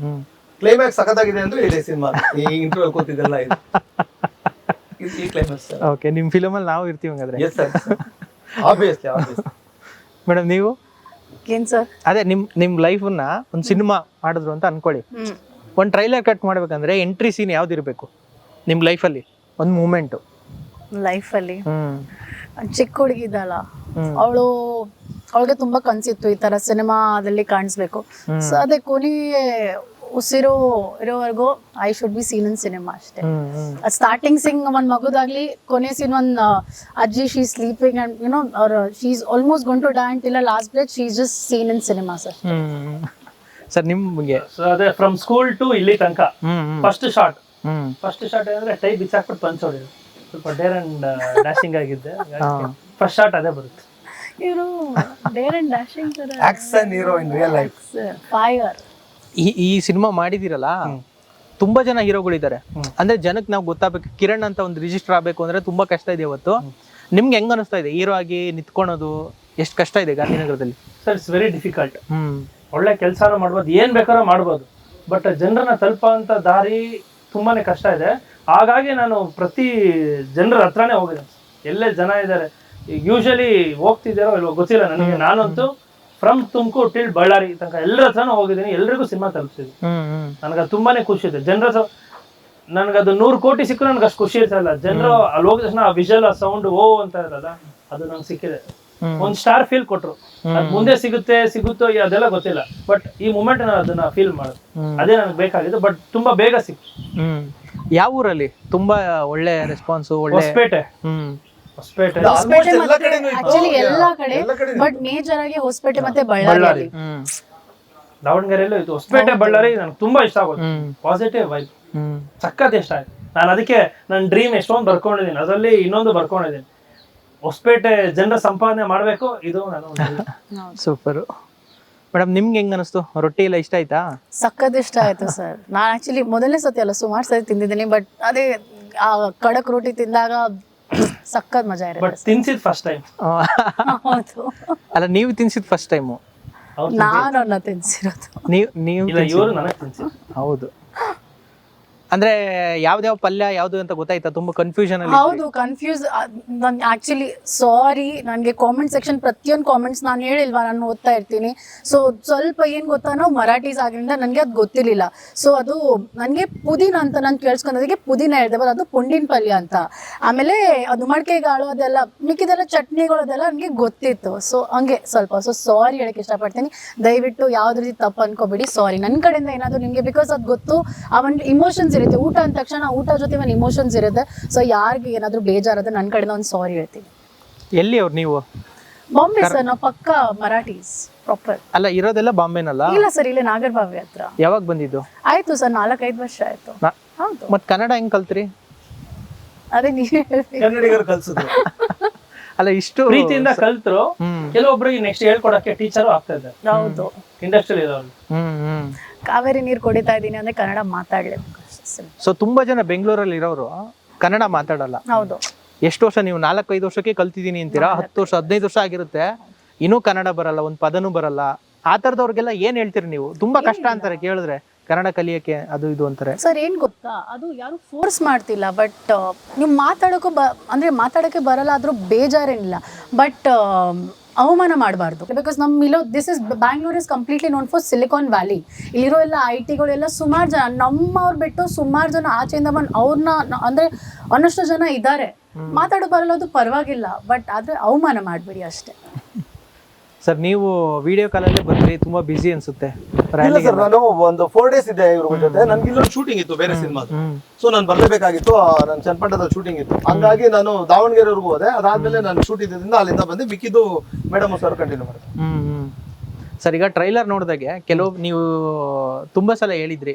ಕ್ಲೈಮ್ಯಾಕ್ಸ್ ಸಖತ್ತಾಗಿದೆ ಅಂದ್ರೆ ಇದೇ ಸಿನಿಮಾ. ಈ ಇಂಟರ್ವ್ಯೂ ಕೂತಿದ್ದೆಲ್ಲ ಇದು ಈ ಕ್ಲೈಮ್ಯಾಕ್ಸ್. ಓಕೆ, ನಿಮ್ ಫಿಲಮ್ ಅಲ್ಲಿ ನಾವು ಇರ್ತೀವಿ ಹಂಗಾದ್ರೆ. Yes sir, obviously. ಮೇಡಮ್ ನೀವು ಏನ್ ಸರ್? ಅದೇ ನಿಮ್ ಲೈಫನ್ನ ಒಂದ್ ಸಿನಿಮಾ ಮಾಡಿದ್ರು ಅಂತ ಅನ್ಕೊಳ್ಳಿ, ಒಂದ್ ಟ್ರೈಲರ್ ಕಟ್ ಮಾಡ್ಬೇಕಂದ್ರೆ ಎಂಟ್ರಿ ಸೀನ್ ಯಾವ್ದಿರ್ಬೇಕು ನಿಮ್ ಲೈಫಲ್ಲಿ? ಒಂದ್ ಮೂಮೆಂಟ್ ಲೈಫಲ್ಲಿ ಚಿಕ್ಕ ಹುಡುಗಿದ್ದಲ್ಲ, ಅವಳಿಗೆ ತುಂಬಾ ಕನ್ಸಿತ್ತು ಈ ತರ ಸಿನಿಮಾದಲ್ಲಿ ಕಾಣಿಸ್ಬೇಕು. ಸೊ ಅದೇ ಕೊನೆ ಉಸಿರು ಇರೋವರೆಗೂ I should be seen in cinema ಅಷ್ಟೇ. ಸ್ಟಾರ್ಟಿಂಗ್ ಸಿಂಗ್ ಒಂದ್ ಮಗುದಾಗ್ಲಿ, ಕೊನೆ ಸೀನ್ ಒಂದ್ ಅಜ್ಜಿ ಶೀ ಸ್ಲೀಪಿಂಗ್ ಅಂಡ್ ಯುನೋ ಅವ್ರ she is almost gone to die until last breath, she is just seen in cinema sir. Sir ನಿಮ್ಗೆ ಅದೇ ಫ್ರಮ್ ಸ್ಕೂಲ್ ಟು ಇಲ್ಲಿ ತನಕ ಫಸ್ಟ್ ಶಾಟ್ ಏನಂದ್ರೆ ಟೈ ಬಿಚ್ಚಾಕ್ಬಿಟ್ಟು ಪಂಚ್ ಹೊಡಿದ್ರು, ಸ್ವಲ್ಪ ಡೇರ್ ಅಂಡ್ ಡ್ಯಾಶಿಂಗ್ ಆಗಿದ್ದೆ, ಫಸ್ಟ್ ಶಾಟ್ ಅದೇ ಬರುತ್ತೆ. ಇವರು ಡೇರ್ ಅಂಡ್ ಡ್ಯಾಶಿಂಗ್ ತರ action hero in real life. Fire. ಈ ಸಿನಿಮಾ ಮಾಡಿದಿರಲ್ಲ, ತುಂಬಾ ಜನ ಹೀರೋಗಳಿದ್ದಾರೆ. ಅಂದ್ರೆ ಜನಕ್ಕೆ ನಾವು ಗೊತ್ತಾಗಬೇಕು, ಕಿರಣ್ ಅಂತ ಒಂದು ರಿಜಿಸ್ಟರ್ ಆಗ್ಬೇಕು ಅಂದ್ರೆ ತುಂಬಾ ಕಷ್ಟ ಇದೆ ಇವತ್ತು. ನಿಮ್ಗೆ ಹೆಂಗ್ ಅನಿಸ್ತಾ ಇದೆ ಹೀರೋ ಆಗಿ ನಿಂತ್ಕೊಳೋದು? ಎಷ್ಟು ಕಷ್ಟ ಇದೆ ಗಾಂಧಿನಗರದಲ್ಲಿ? Sir, it's very difficult. ಒಳ್ಳೆ ಕೆಲಸನ ಮಾಡ್ಬೋದು, ಏನ್ ಬೇಕಾದ್ರೂ ಮಾಡ್ಬೋದು, ಬಟ್ ಜನರನ್ನ ತಲುಪುವಂತ ದಾರಿ ತುಂಬಾನೇ ಕಷ್ಟ ಇದೆ. ಹಾಗಾಗಿ ನಾನು ಪ್ರತಿ ಜನರ ಹತ್ರನೇ ಹೋಗಿದ್ದೇನೆ, ಎಲ್ಲೇ ಜನ ಇದ್ದಾರೆ. ಯೂಶಲಿ ಹೋಗ್ತಿದ್ದಾರೋ ಇಲ್ವೋ ಗೊತ್ತಿಲ್ಲ ನನಗೆ, ನಾನಂತೂ ಫ್ರಮ್ ತುಮಕೂರು ಟಿಲ್ ಬಳ್ಳಾರಿ ತನಕ ಎಲ್ಲರ ಹತ್ರನೂ ಹೋಗಿದ್ದೀನಿ, ಎಲ್ರಿಗೂ ಸಿನಿಮಾ ತಲುಪಿಸಿದ್ವಿ. ನನಗೆ ತುಂಬಾನೇ ಖುಷಿ ಇದೆ. ಜನರ ನನ್ಗದು 100 ಕೋಟಿ ಸಿಕ್ಕರು ನನ್ಗೆ ಅಷ್ಟು ಖುಷಿ ಇರ್ತಲ್ಲ. ಜನರು ಅಲ್ಲಿ ಹೋಗಿದ ತಕ್ಷಣ ಆ ವಿಜುವಲ್, ಆ ಸೌಂಡ್ ಓ ಅಂತ ಇರಲ್ಲ, ಅದು ನಂಗೆ ಸಿಕ್ಕಿದೆ. ಒಂದ್ ಸ್ಟಾರ್ ಫೀಲ್ ಕೊಟ್ರು. ಅದ್ ಮುಂದೆ ಸಿಗುತ್ತೋ ಅದೆಲ್ಲ ಗೊತ್ತಿಲ್ಲ, ಬಟ್ ಈ ಮೂಮೆಂಟ್ ನಾನು ಅದನ್ನ ಫೀಲ್ ಮಾಡೋದು, ಅದೇ ನನಗೆ ಬೇಕಾಗಿದ್ದು. ಬಟ್ ತುಂಬಾ ಬೇಗ ಸಿಕ್ತು. ಯಾವ ಊರಲ್ಲಿ ತುಂಬಾ ಒಳ್ಳೆ ರೆಸ್ಪಾನ್ಸ್? ಹೊಸಪೇಟೆ. ಆಕ್ಚುಲಿ ಎಲ್ಲಾ ಕಡೆ, ಬಟ್ ಮೇಜರ್ ಆಗಿ ಹೊಸಪೇಟೆ ಮತ್ತೆ ಬಳ್ಳಾರಿ. ದಾವಣಗೆರೆಯಲ್ಲೂ ಇತ್ತು, ಹೊಸಪೇಟೆ ಬಳ್ಳಾರಿ ನನಗೆ ತುಂಬಾ ಇಷ್ಟ ಆಗೋದು. ಪಾಸಿಟಿವ್ ವೈಬ್ ಸಖತ್ ಇಷ್ಟ ಆಯ್ತು. ನಾನು ಅದಕ್ಕೆ ನನ್ನ ಡ್ರೀಮ್ ಎಷ್ಟೊಂದು ಬರ್ಕೊಂಡಿದ್ದೀನಿ, ಅದರಲ್ಲಿ ಇನ್ನೊಂದು ಬರ್ಕೊಂಡಿದ್ದೀನಿ, ಹೊಸಪೇಟೆ ಜನರ ಸಂಪಾದನೆ ಮಾಡ್ಬೇಕು. ಇದು ನಾನು ಸೂಪರ್. ಮೇಡಮ್, ನಿಮ್ಗೆ ಹೆಂಗ್ ಅನಿಸ್ತು? ರೊಟ್ಟಿ ಎಲ್ಲ ಇಷ್ಟ ಆಯ್ತಾ? ಸಖತ್ ಇಷ್ಟ ಆಯ್ತು ಸರ್. ನಾನು ಆಕ್ಚುಲಿ ಮೊದಲನೇ ಸತಿ ಅಲ್ಲ, ಸುಮಾರು ಸತಿ ತಿಂದಿದ್ದೀನಿ, ಬಟ್ ಅದೇ ಆ ಕಡಕ್ ರೋಟಿ ತಿಂದಾಗ ಸಖತ್ ಮಜಾ ಇರುತ್ತೆ. ಬಟ್ ತಿನ್ಸಿದ್ ಫಸ್ಟ್ ಟೈಮ್. ಹೌದು. ಅಲ್ಲ, ನೀವು ತಿನ್ಸಿದ್ ಫಸ್ಟ್ ಟೈಮು? ನಾನು ತಿನ್ಸಿರೋದು. ನೀವು ಇವರು ನನಗೆ ತಿನ್ಸಿದ್. ಹೌದು. ಅಂದ್ರೆ ಯಾವ್ದಾವ್ ಪಲ್ಯ ಯಾವ್ದು ಅಂತ ಗೊತ್ತಾಯ್ತಾ? ತುಂಬಾ ಕನ್ಫ್ಯೂಷನ್ ಅಲ್ಲಿ. ಹೌದು, ಕನ್ಫ್ಯೂಸ್. ನಾನು ಆಕ್ಚುಲಿ ಸಾರಿ, ನನಗೆ ಕಾಮೆಂಟ್ ಸೆಕ್ಷನ್ ಪ್ರತಿಯೊಂದು ಕಾಮೆಂಟ್ಸ್ ನಾನು ಹೇಳಿಲ್ವಾ, ನಾನು ಓದ್ತಾ ಇರ್ತೀನಿ. ಸೊ ಸ್ವಲ್ಪ ಏನು ಗೊತ್ತಾ, ನಾವು ಮರಾಠೀಸ್ ಆಗಿರಿಂದ ನನಗೆ ಅದು ಗೊತ್ತಿರಲಿಲ್ಲ. ಸೊ ಅದು ನನಗೆ ಪುದೀನ ಅಂತ ನಾನು ಕೇಳಿಸ್ಕೊಂಡೋದಕ್ಕೆ ಪುದೀನ ಹೇಳಿದೆ, ಬಟ್ ಅದು ಪುಂಡಿನ ಪಲ್ಯ ಅಂತ. ಆಮೇಲೆ ಅದು ಮಡಿಕೆಗಾಳು ಅದೆಲ್ಲ ಮಿಕ್ಕಿದೆಲ್ಲ ಚಟ್ನಿಗಳು ಅದೆಲ್ಲ ನನಗೆ ಗೊತ್ತಿತ್ತು. ಸೊ ಹಂಗೆ ಸ್ವಲ್ಪ ಸಾರಿ ಹೇಳಕ್ಕೆ ಇಷ್ಟಪಡ್ತೀನಿ. ದಯವಿಟ್ಟು ಯಾವ್ದು ರೀತಿ ತಪ್ಪು ಅನ್ಕೋಬೇಡಿ, ಸಾರಿ ನನ್ನ ಕಡೆಯಿಂದ ಏನಾದರೂ ನಿಮಗೆ, ಬಿಕಾಸ್ ಅದು ಗೊತ್ತು, ಆ ಒಂದು ಇಮೋಷನ್ಸ್ ಇರುತ್ತೆ. ಊಟ ಅಂದ ತಕ್ಷಣ ಊಟ ಜೊತೆ ಒಂದು ಇಮೋಷನ್ಸ್ ಇರುತ್ತೆ. ಸೊ ಯಾರಿಗೆ ಏನಾದರೂ ಬೇಜಾರಾದ್ರೆ ನನ್ನ ಕಡೆಯಿಂದ ಒಂದು ಸಾರಿ ಹೇಳ್ತೀನಿ. ಎಲ್ಲಿ ಅವ್ರು ನೀವು? ಬಾಂಬೆ ಸರ್, ನಾವು ಪಕ್ಕ ಮರಾಠೀಸ್ ಪ್ರಾಪರ್. ಅಲ್ಲ, ಇರೋದೆಲ್ಲ ಬಾಂಬೆನಲ್ಲ? ಇಲ್ಲ ಸರ್, ಇಲ್ಲೇ ನಾಗರಬಾವಿ ಹತ್ರ. ಯಾವಾಗ ಬಂದಿದ್ದು? ಆಯ್ತು ಸರ್, 4-5 ವರ್ಷ ಆಯ್ತು. ಹೌದು. ಮತ್ ಕನ್ನಡ ಹೆಂಗ್ ಕಲ್ತ್ರಿ? ಅದೇ ನೀವೇ ಹೇಳ್ಬೇಕು. ಕನ್ನಡಿಗರು ಕಲ್ಸಿದ್ರು. ಅಲ್ಲ, ಇಷ್ಟು ಪ್ರೀತಿಯಿಂದ ಕಲ್ತರು. ಕೆಲವೊಬ್ರಿಗೆ ನೆಕ್ಸ್ಟ್ ಹೇಳ್ಕೊಡಕ್ಕೆ ಟೀಚರು ಆಗ್ತಾ ಇದ್ದಾರೆ. ಹೌದು, ಇಂಡಸ್ಟ್ರಿಯಲ್ ಇರೋರು. ಕಾವೇರಿ ನೀರು ಕುಡಿತಾ ಇದ್ದೀನಿ ಅಂದ್ರೆ ಕನ್ನಡ ಮಾತಾಡ್ಲೇಬೇಕು. ಸೊ ತುಂಬಾ ಜನ ಬೆಂಗಳೂರಲ್ಲಿ ಇರೋರು ಕನ್ನಡ ಮಾತಾಡಲ್ಲ. ಹೌದು. ಎಷ್ಟು ವರ್ಷ ನೀವು 4-5 ವರ್ಷಕ್ಕೆ ಕಲ್ತಿದ್ದೀನಿ ಅಂತೀರಾ, 10 ವರ್ಷ 15 ವರ್ಷ ಆಗಿರುತ್ತೆ, ಇನ್ನೂ ಕನ್ನಡ ಬರಲ್ಲ, ಒಂದ್ ಪದನೂ ಬರಲ್ಲ. ಆ ತರದವ್ರಿಗೆಲ್ಲ ಏನ್ ಹೇಳ್ತೀರಿ ನೀವು? ತುಂಬಾ ಕಷ್ಟ ಅಂತಾರೆ ಕೇಳಿದ್ರೆ ಕನ್ನಡ ಕಲಿಯಕ್ಕೆ, ಅದು ಇದು ಅಂತಾರೆ. ಸರ್ ಏನ್ ಗೊತ್ತಾ, ಅದು ಯಾರು ಫೋರ್ಸ್ ಮಾಡ್ತಿಲ್ಲ, ಬಟ್ ನೀವು ಮಾತಾಡೋಕೆ ಬರಲ್ಲ ಆದ್ರೂ ಬೇಜಾರೇನಿಲ್ಲ, ಬಟ್ ಅವಮಾನ ಮಾಡಬಾರ್ದು. Because Bangalore is completely known for silicon valley. ಇಲ್ಲಿರೋ ಎಲ್ಲ IT-ಗಳೆಲ್ಲ ಸುಮಾರು ಜನ, ನಮ್ಮವ್ರು ಬಿಟ್ಟು ಸುಮಾರು ಜನ ಆಚೆಯಿಂದ ಬಂದು ಅವ್ರನ್ನ ಅಂದ್ರೆ ಅನ್ನಷ್ಟು ಜನ ಇದ್ದಾರೆ. ಮಾತಾಡೋ ಬರಲ್ಲ, ಅದು ಪರವಾಗಿಲ್ಲ, ಬಟ್ ಆದ್ರೆ ಅವಮಾನ ಮಾಡಬೇಡಿ ಅಷ್ಟೇ. ಸರ್, ನೀವು ವಿಡಿಯೋ ಕಾಲಲ್ಲಿ ಬಂದ್ರಿ, ತುಂಬಾ ಬಿಸಿ ಅನ್ಸುತ್ತೆ. ಇಲ್ಲ ಸರ್, ನಾನು ಒಂದು 4 days ಇದೆ ಇವ್ರ ಜೊತೆ. ನನ್ಗೆ ಇಲ್ಲೊಂದು ಶೂಟಿಂಗ್ ಇತ್ತು ಬೇರೆ ಸಿನಿಮಾ, ಸೊ ನಾನು ಬರ್ಲೇಬೇಕಾಗಿತ್ತು. ನನ್ನ ಚನ್ನಪಟ್ಟಣದಲ್ಲಿ ಶೂಟಿಂಗ್ ಇತ್ತು, ಹಂಗಾಗಿ ನಾನು ದಾವಣಗೆರೆವರೆಗೂ ಹೋದೆ. ಅದಾದ್ಮೇಲೆ ನಾನು ಶೂಟ್ ಇದ್ದಿಂದ ಅಲ್ಲಿಂದ ಬಂದು ಮಿಕ್ಕಿದ್ದು ಮೇಡಮ್ ಸರ್ ಕಂಟಿನ್ಯೂ ಮಾಡಿದೆ. ಸರ್ ಈಗ ಟ್ರೈಲರ್ ನೋಡಿದಾಗೆ ಕೆಲವು ನೀವು ತುಂಬಾ ಸಲ ಹೇಳಿದ್ರಿ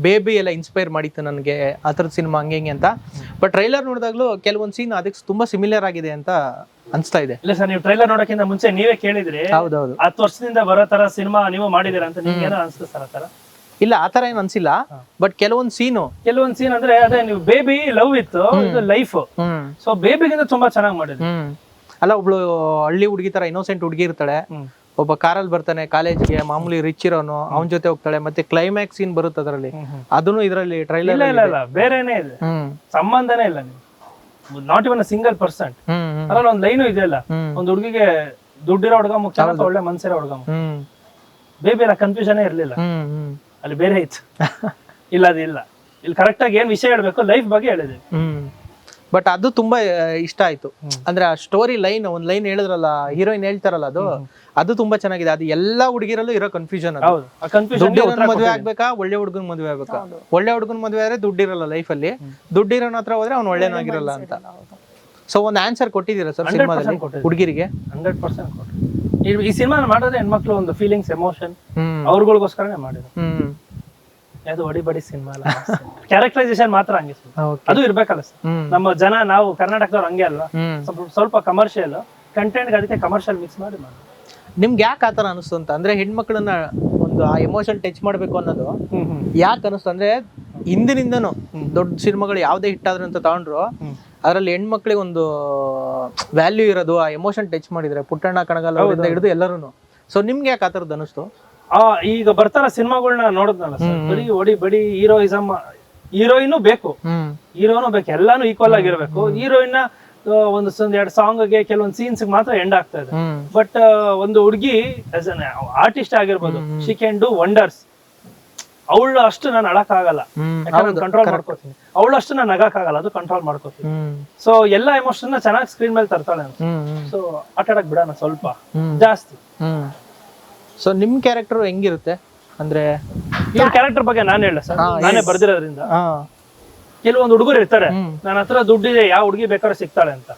ಬೇಬಿ ಎಲ್ಲ ಇನ್ಸ್ಪೈರ್ ಮಾಡಿತ್ತು ನನಗೆ ಆ ಥರದ ಸಿನಿಮಾ ಹಂಗೆ ಹಿಂಗೆ ಅಂತ. ಬಟ್ ಟ್ರೈಲರ್ ನೋಡಿದಾಗ್ಲೂ ಕೆಲವೊಂದು ಸೀನ್ ಅದಕ್ಕೆ ತುಂಬಾ ಸಿಮಿಲರ್ ಆಗಿದೆ ಅಂತ ಅನ್ಸ್ತಾ ಇದೆ. ಇಲ್ಲ ಸರ್, ನೀವು ಟ್ರೈಲರ್ ನೋಡೋಕ್ಕಿಂತ ಮುಂಚೆ ನೀವೇ ಕೇಳಿದ್ರಿ ಹೌದೌದು. 10 ವರ್ಷದಿಂದ ಬರೋ ತರ ಸಿನಿಮಾ ನೀವು ಮಾಡಿದೀರಾ ಅಂತ ನಿಮ್ಗೆ ಏನೋ ಅನ್ಸುತ್ತೆ ಸರ್? ಆ ತರ ಇಲ್ಲ ಆ ತರ ಏನು ಅನ್ಸಿಲ್ಲ, ಬಟ್ ಕೆಲವೊಂದು ಕೆಲವೊಂದ್ ಸೀನ್ ಅಂದ್ರೆ ಅದೇ ನೀವು ಬೇಬಿ ಲವ್ ಇತ್ತು, ಇದು ಲೈಫ್. ಸೊ ಬೇಬಿಗಿಂತ ತುಂಬಾ ಚೆನ್ನಾಗಿ ಮಾಡಿದ್ರಿ. ಅಲ್ಲ, ಒಬ್ಳು ಹಳ್ಳಿ ಹುಡುಗಿ ತರ ಇನ್ನೋಸೆಂಟ್ ಹುಡುಗಿ ಇರ್ತಾಳೆ, ಒಬ್ಬ ಕಾರಲ್ಲಿ ಬರ್ತಾನೆ ಕಾಲೇಜ್ಗೆ, ಮಾಮೂಲಿ ರಿಚ್ ಇರೋನು, ಅವನ ಜೊತೆ ಹೋಗ್ತಾಳೆ, ಮತ್ತೆ ಕ್ಲೈಮ್ಯಾಕ್ಸ್ ಸೀನ್ ಬರುತ್ತೆ ಅದರಲ್ಲಿ, ಅದನ್ನು ಇದರಲ್ಲಿ ಟ್ರೈಲರ್ ಇಲ್ಲ ಬೇರೆನೇ ಇದೆ, ಸಂಬಂಧನೇ ಇಲ್ಲ. ನೀವು ನಾಟ್ ಇವನ್ ಸಿಂಗಲ್ ಪರ್ಸೆಂಟ್ ಅದ್ರಲ್ಲಿ ಒಂದ್ ಲೈನು ಇದೆಯಲ್ಲ, ಒಂದ್ ಹುಡುಗಿಗೆ ದುಡ್ಡಿರೋ ಹುಡುಗ ಮುಖ್ಯ ಅಥವಾ ಒಳ್ಳೆ ಮನ್ಸಿರೋ ಹುಡುಗ ಮುಖ್ಯ. ಬೇಬಿ ಎಲ್ಲ ಕನ್ಫ್ಯೂಷನ್ ಇರ್ಲಿಲ್ಲ, ಅಲ್ಲಿ ಬೇರೆ ಇತ್ತು. ಇಲ್ಲ ಅದಿಲ್ಲ, ಇಲ್ಲಿ ಕರೆಕ್ಟ್ ಆಗಿ ಏನ್ ವಿಷಯ ಹೇಳ್ಬೇಕು ಲೈಫ್ ಬಗ್ಗೆ ಹೇಳಿದ್ವಿ. ಬಟ್ ಅದು ತುಂಬಾ ಇಷ್ಟ ಆಯ್ತು. ಅಂದ್ರೆ ಆ ಸ್ಟೋರಿ ಲೈನ್, ಒಂದ್ ಲೈನ್ ಹೇಳಿದ್ರಲ್ಲ, ಹೀರೋಯಿನ್ ಹೇಳ್ತಾರಲ್ಲ, ಅದು ತುಂಬಾ ಚೆನ್ನಾಗಿದೆ. ಅದು ಎಲ್ಲಾ ಹುಡುಗಿರಲ್ಲೂ ಇರೋ ಕನ್ಫ್ಯೂಷನ್. ದುಡ್ಡಿರೋನ್ ಮದ್ವೆ ಆಗ್ಬೇಕಾ, ಒಳ್ಳೆ ಹುಡುಗನ್ ಮದ್ವೆ ಆಗ್ಬೇಕಾ? ಒಳ್ಳೆ ಹುಡುಗನ್ ಮದ್ವೆ ಆದ್ರೆ ದುಡ್ಡಿರಲ್ಲ ಲೈಫ್ ಅಲ್ಲಿ, ದುಡ್ಡಿರೋನ್ ಹತ್ರ ಹೋದ್ರೆ ಅವ್ನು ಒಳ್ಳೆನಾಗಿರಲ್ಲ ಅಂತ. ಸೊ ಒಂದ್ ಆನ್ಸರ್ ಕೊಟ್ಟಿದ್ದೀರಾ ಸರ್ ಸಿನಿಮಾದಲ್ಲಿ ಹುಡುಗಿರಿಗೆ? 100% ಕೊಟ್ಟು. ಈ ಸಿನಿಮಾ ಮಾಡಿದ್ರೆ ಹೆಣ್ಮಕ್ಳು ಒಂದು ಫೀಲಿಂಗ್ಸ್, ಎಮೋಷನ್ ಅವ್ರಗಳಿಗೋಸ್ಕರನೇ ಮಾಡಿದ್ರು. ಅದು ಹೊಡಿಬಡಿ ಸಿನಿಮಾ ಅಲ್ಲ, ಕ್ಯಾರೆಕ್ಟರೈಸೇಷನ್ ಮಾತ್ರ ಹಂಗೆ ಅದು ಇರ್ಬೇಕಲ್ಲ ಸರ್. ನಮ್ಮ ಜನ, ನಾವು ಕರ್ನಾಟಕದವ್ರು ಹಂಗೆ ಅಲ್ವಾ, ಸ್ವಲ್ಪ ಕಮರ್ಷಿಯಲ್ ಕಂಟೆಂಟ್, ಅದಕ್ಕೆ ಕಮರ್ಷಿಯಲ್ ಮಿಕ್ಸ್ ಮಾಡಿ ಮಾಡಿ. ನಿಮ್ಗೆ ಯಾಕೆ ಆತರ ಅನಿಸ್ತು ಅಂತ? ಅಂದ್ರೆ ಹೆಣ್ಮಕ್ಳನ್ನ ಒಂದು ಆ ಎಮೋಷನ್ ಟಚ್ ಮಾಡ್ಬೇಕು ಅನ್ನೋದು ಯಾಕೆ ಅನಿಸ್ತು? ಅಂದ್ರೆ ಹಿಂದಿನಿಂದನು ದೊಡ್ಡ ಸಿನಿಮಾಗಳು ಯಾವ್ದೇ ಹಿಟ್ ಆದ್ರೆ ಅಂತ ತಗೊಂಡ್ರು, ಅದ್ರಲ್ಲಿ ಹೆಣ್ಮಕ್ಳಿಗೆ ಒಂದು ವ್ಯಾಲ್ಯೂ ಇರೋದು, ಆ ಎಮೋಷನ್ ಟಚ್ ಮಾಡಿದ್ರೆ ಪುಟ್ಟಣ್ಣ ಕಣಗಾಲ್ ಅವರಿಂದ ಹಿಡಿದು ಎಲ್ಲರೂ. ಸೊ ನಿಮ್ಗೆ ಯಾಕೆ ಆತರದ್ದು ಅನಿಸ್ತು? ಈಗ ಬರ್ತಾರ ಸಿನಿಮಾಗಳನ್ನ ನೋಡಿದ್ನಲ್ಲ ಸರ್, ಬರೀ ಹೊಡಿ ಬಡಿ ಹೀರೋಯಿಸಮ್, ಹೀರೋಯಿನ್ ಬೇಕು, ಹೀರೋನು ಬೇಕು, ಎಲ್ಲಾನು ಈಕ್ವಲ್ ಆಗಿರ್ಬೇಕು. ಹೀರೋಯಿನ್ ಒಂದು 2 ಸಾಂಗ್ಗೆ ಕೆಲವೊಂದು ಸೀನ್ಸ್ ಮಾತ್ರ ಎಂಡ್ ಆಗ್ತಾ ಇದೆ. ಬಟ್ ಒಂದು ಹುಡುಗಿ ಆಸ್ ಅನ್ ಆರ್ಟಿಸ್ಟ್ ಆಗಿರ್ಬೋದು, ಶಿ ಕ್ಯಾನ್ ಡೂ ವಂಡರ್ಸ್. ಅವಳು ಅಷ್ಟು ನಾನು ಅಳಕ್ ಆಗಲ್ಲ, ಯಾಕಂದ್ರೆ ಕಂಟ್ರೋಲ್ ಮಾಡ್ಕೋತೀನಿ. ಅವಳು ಅಷ್ಟು ನಾನು ನಗಕ್ ಆಗಲ್ಲ, ಅದು ಕಂಟ್ರೋಲ್ ಮಾಡ್ಕೋತೀನಿ. ಸೊ ಎಲ್ಲಾ ಎಮೋಷನ್ ಚೆನ್ನಾಗಿ ಸ್ಕ್ರೀನ್ ಮೇಲೆ ತರ್ತಾಳೆ. ಸೊ ಆಟಾಡಕ್ ಬಿಡೋಣ ಸ್ವಲ್ಪ ಜಾಸ್ತಿ. ಸೊ ನಿಮ್ ಕ್ಯಾರೆಕ್ಟರ್ ಹೆಂಗಿರುತ್ತೆ ಅಂದ್ರೆ? ಇವ್ರ ಕ್ಯಾರೆಕ್ಟರ್ ಬಗ್ಗೆ ನಾನು ಹೇಳ ಸರ್, ನಾನೇ ಬರ್ದಿರೋದ್ರಿಂದ. ಕೆಲವೊಂದು ಹುಡುಗರು ಇರ್ತಾರೆ, ನನ್ನ ಹತ್ರ ದುಡ್ಡಿದೆ, ಯಾವ ಹುಡುಗಿ ಬೇಕಾದ್ರೆ ಸಿಗ್ತಾಳೆ ಅಂತ.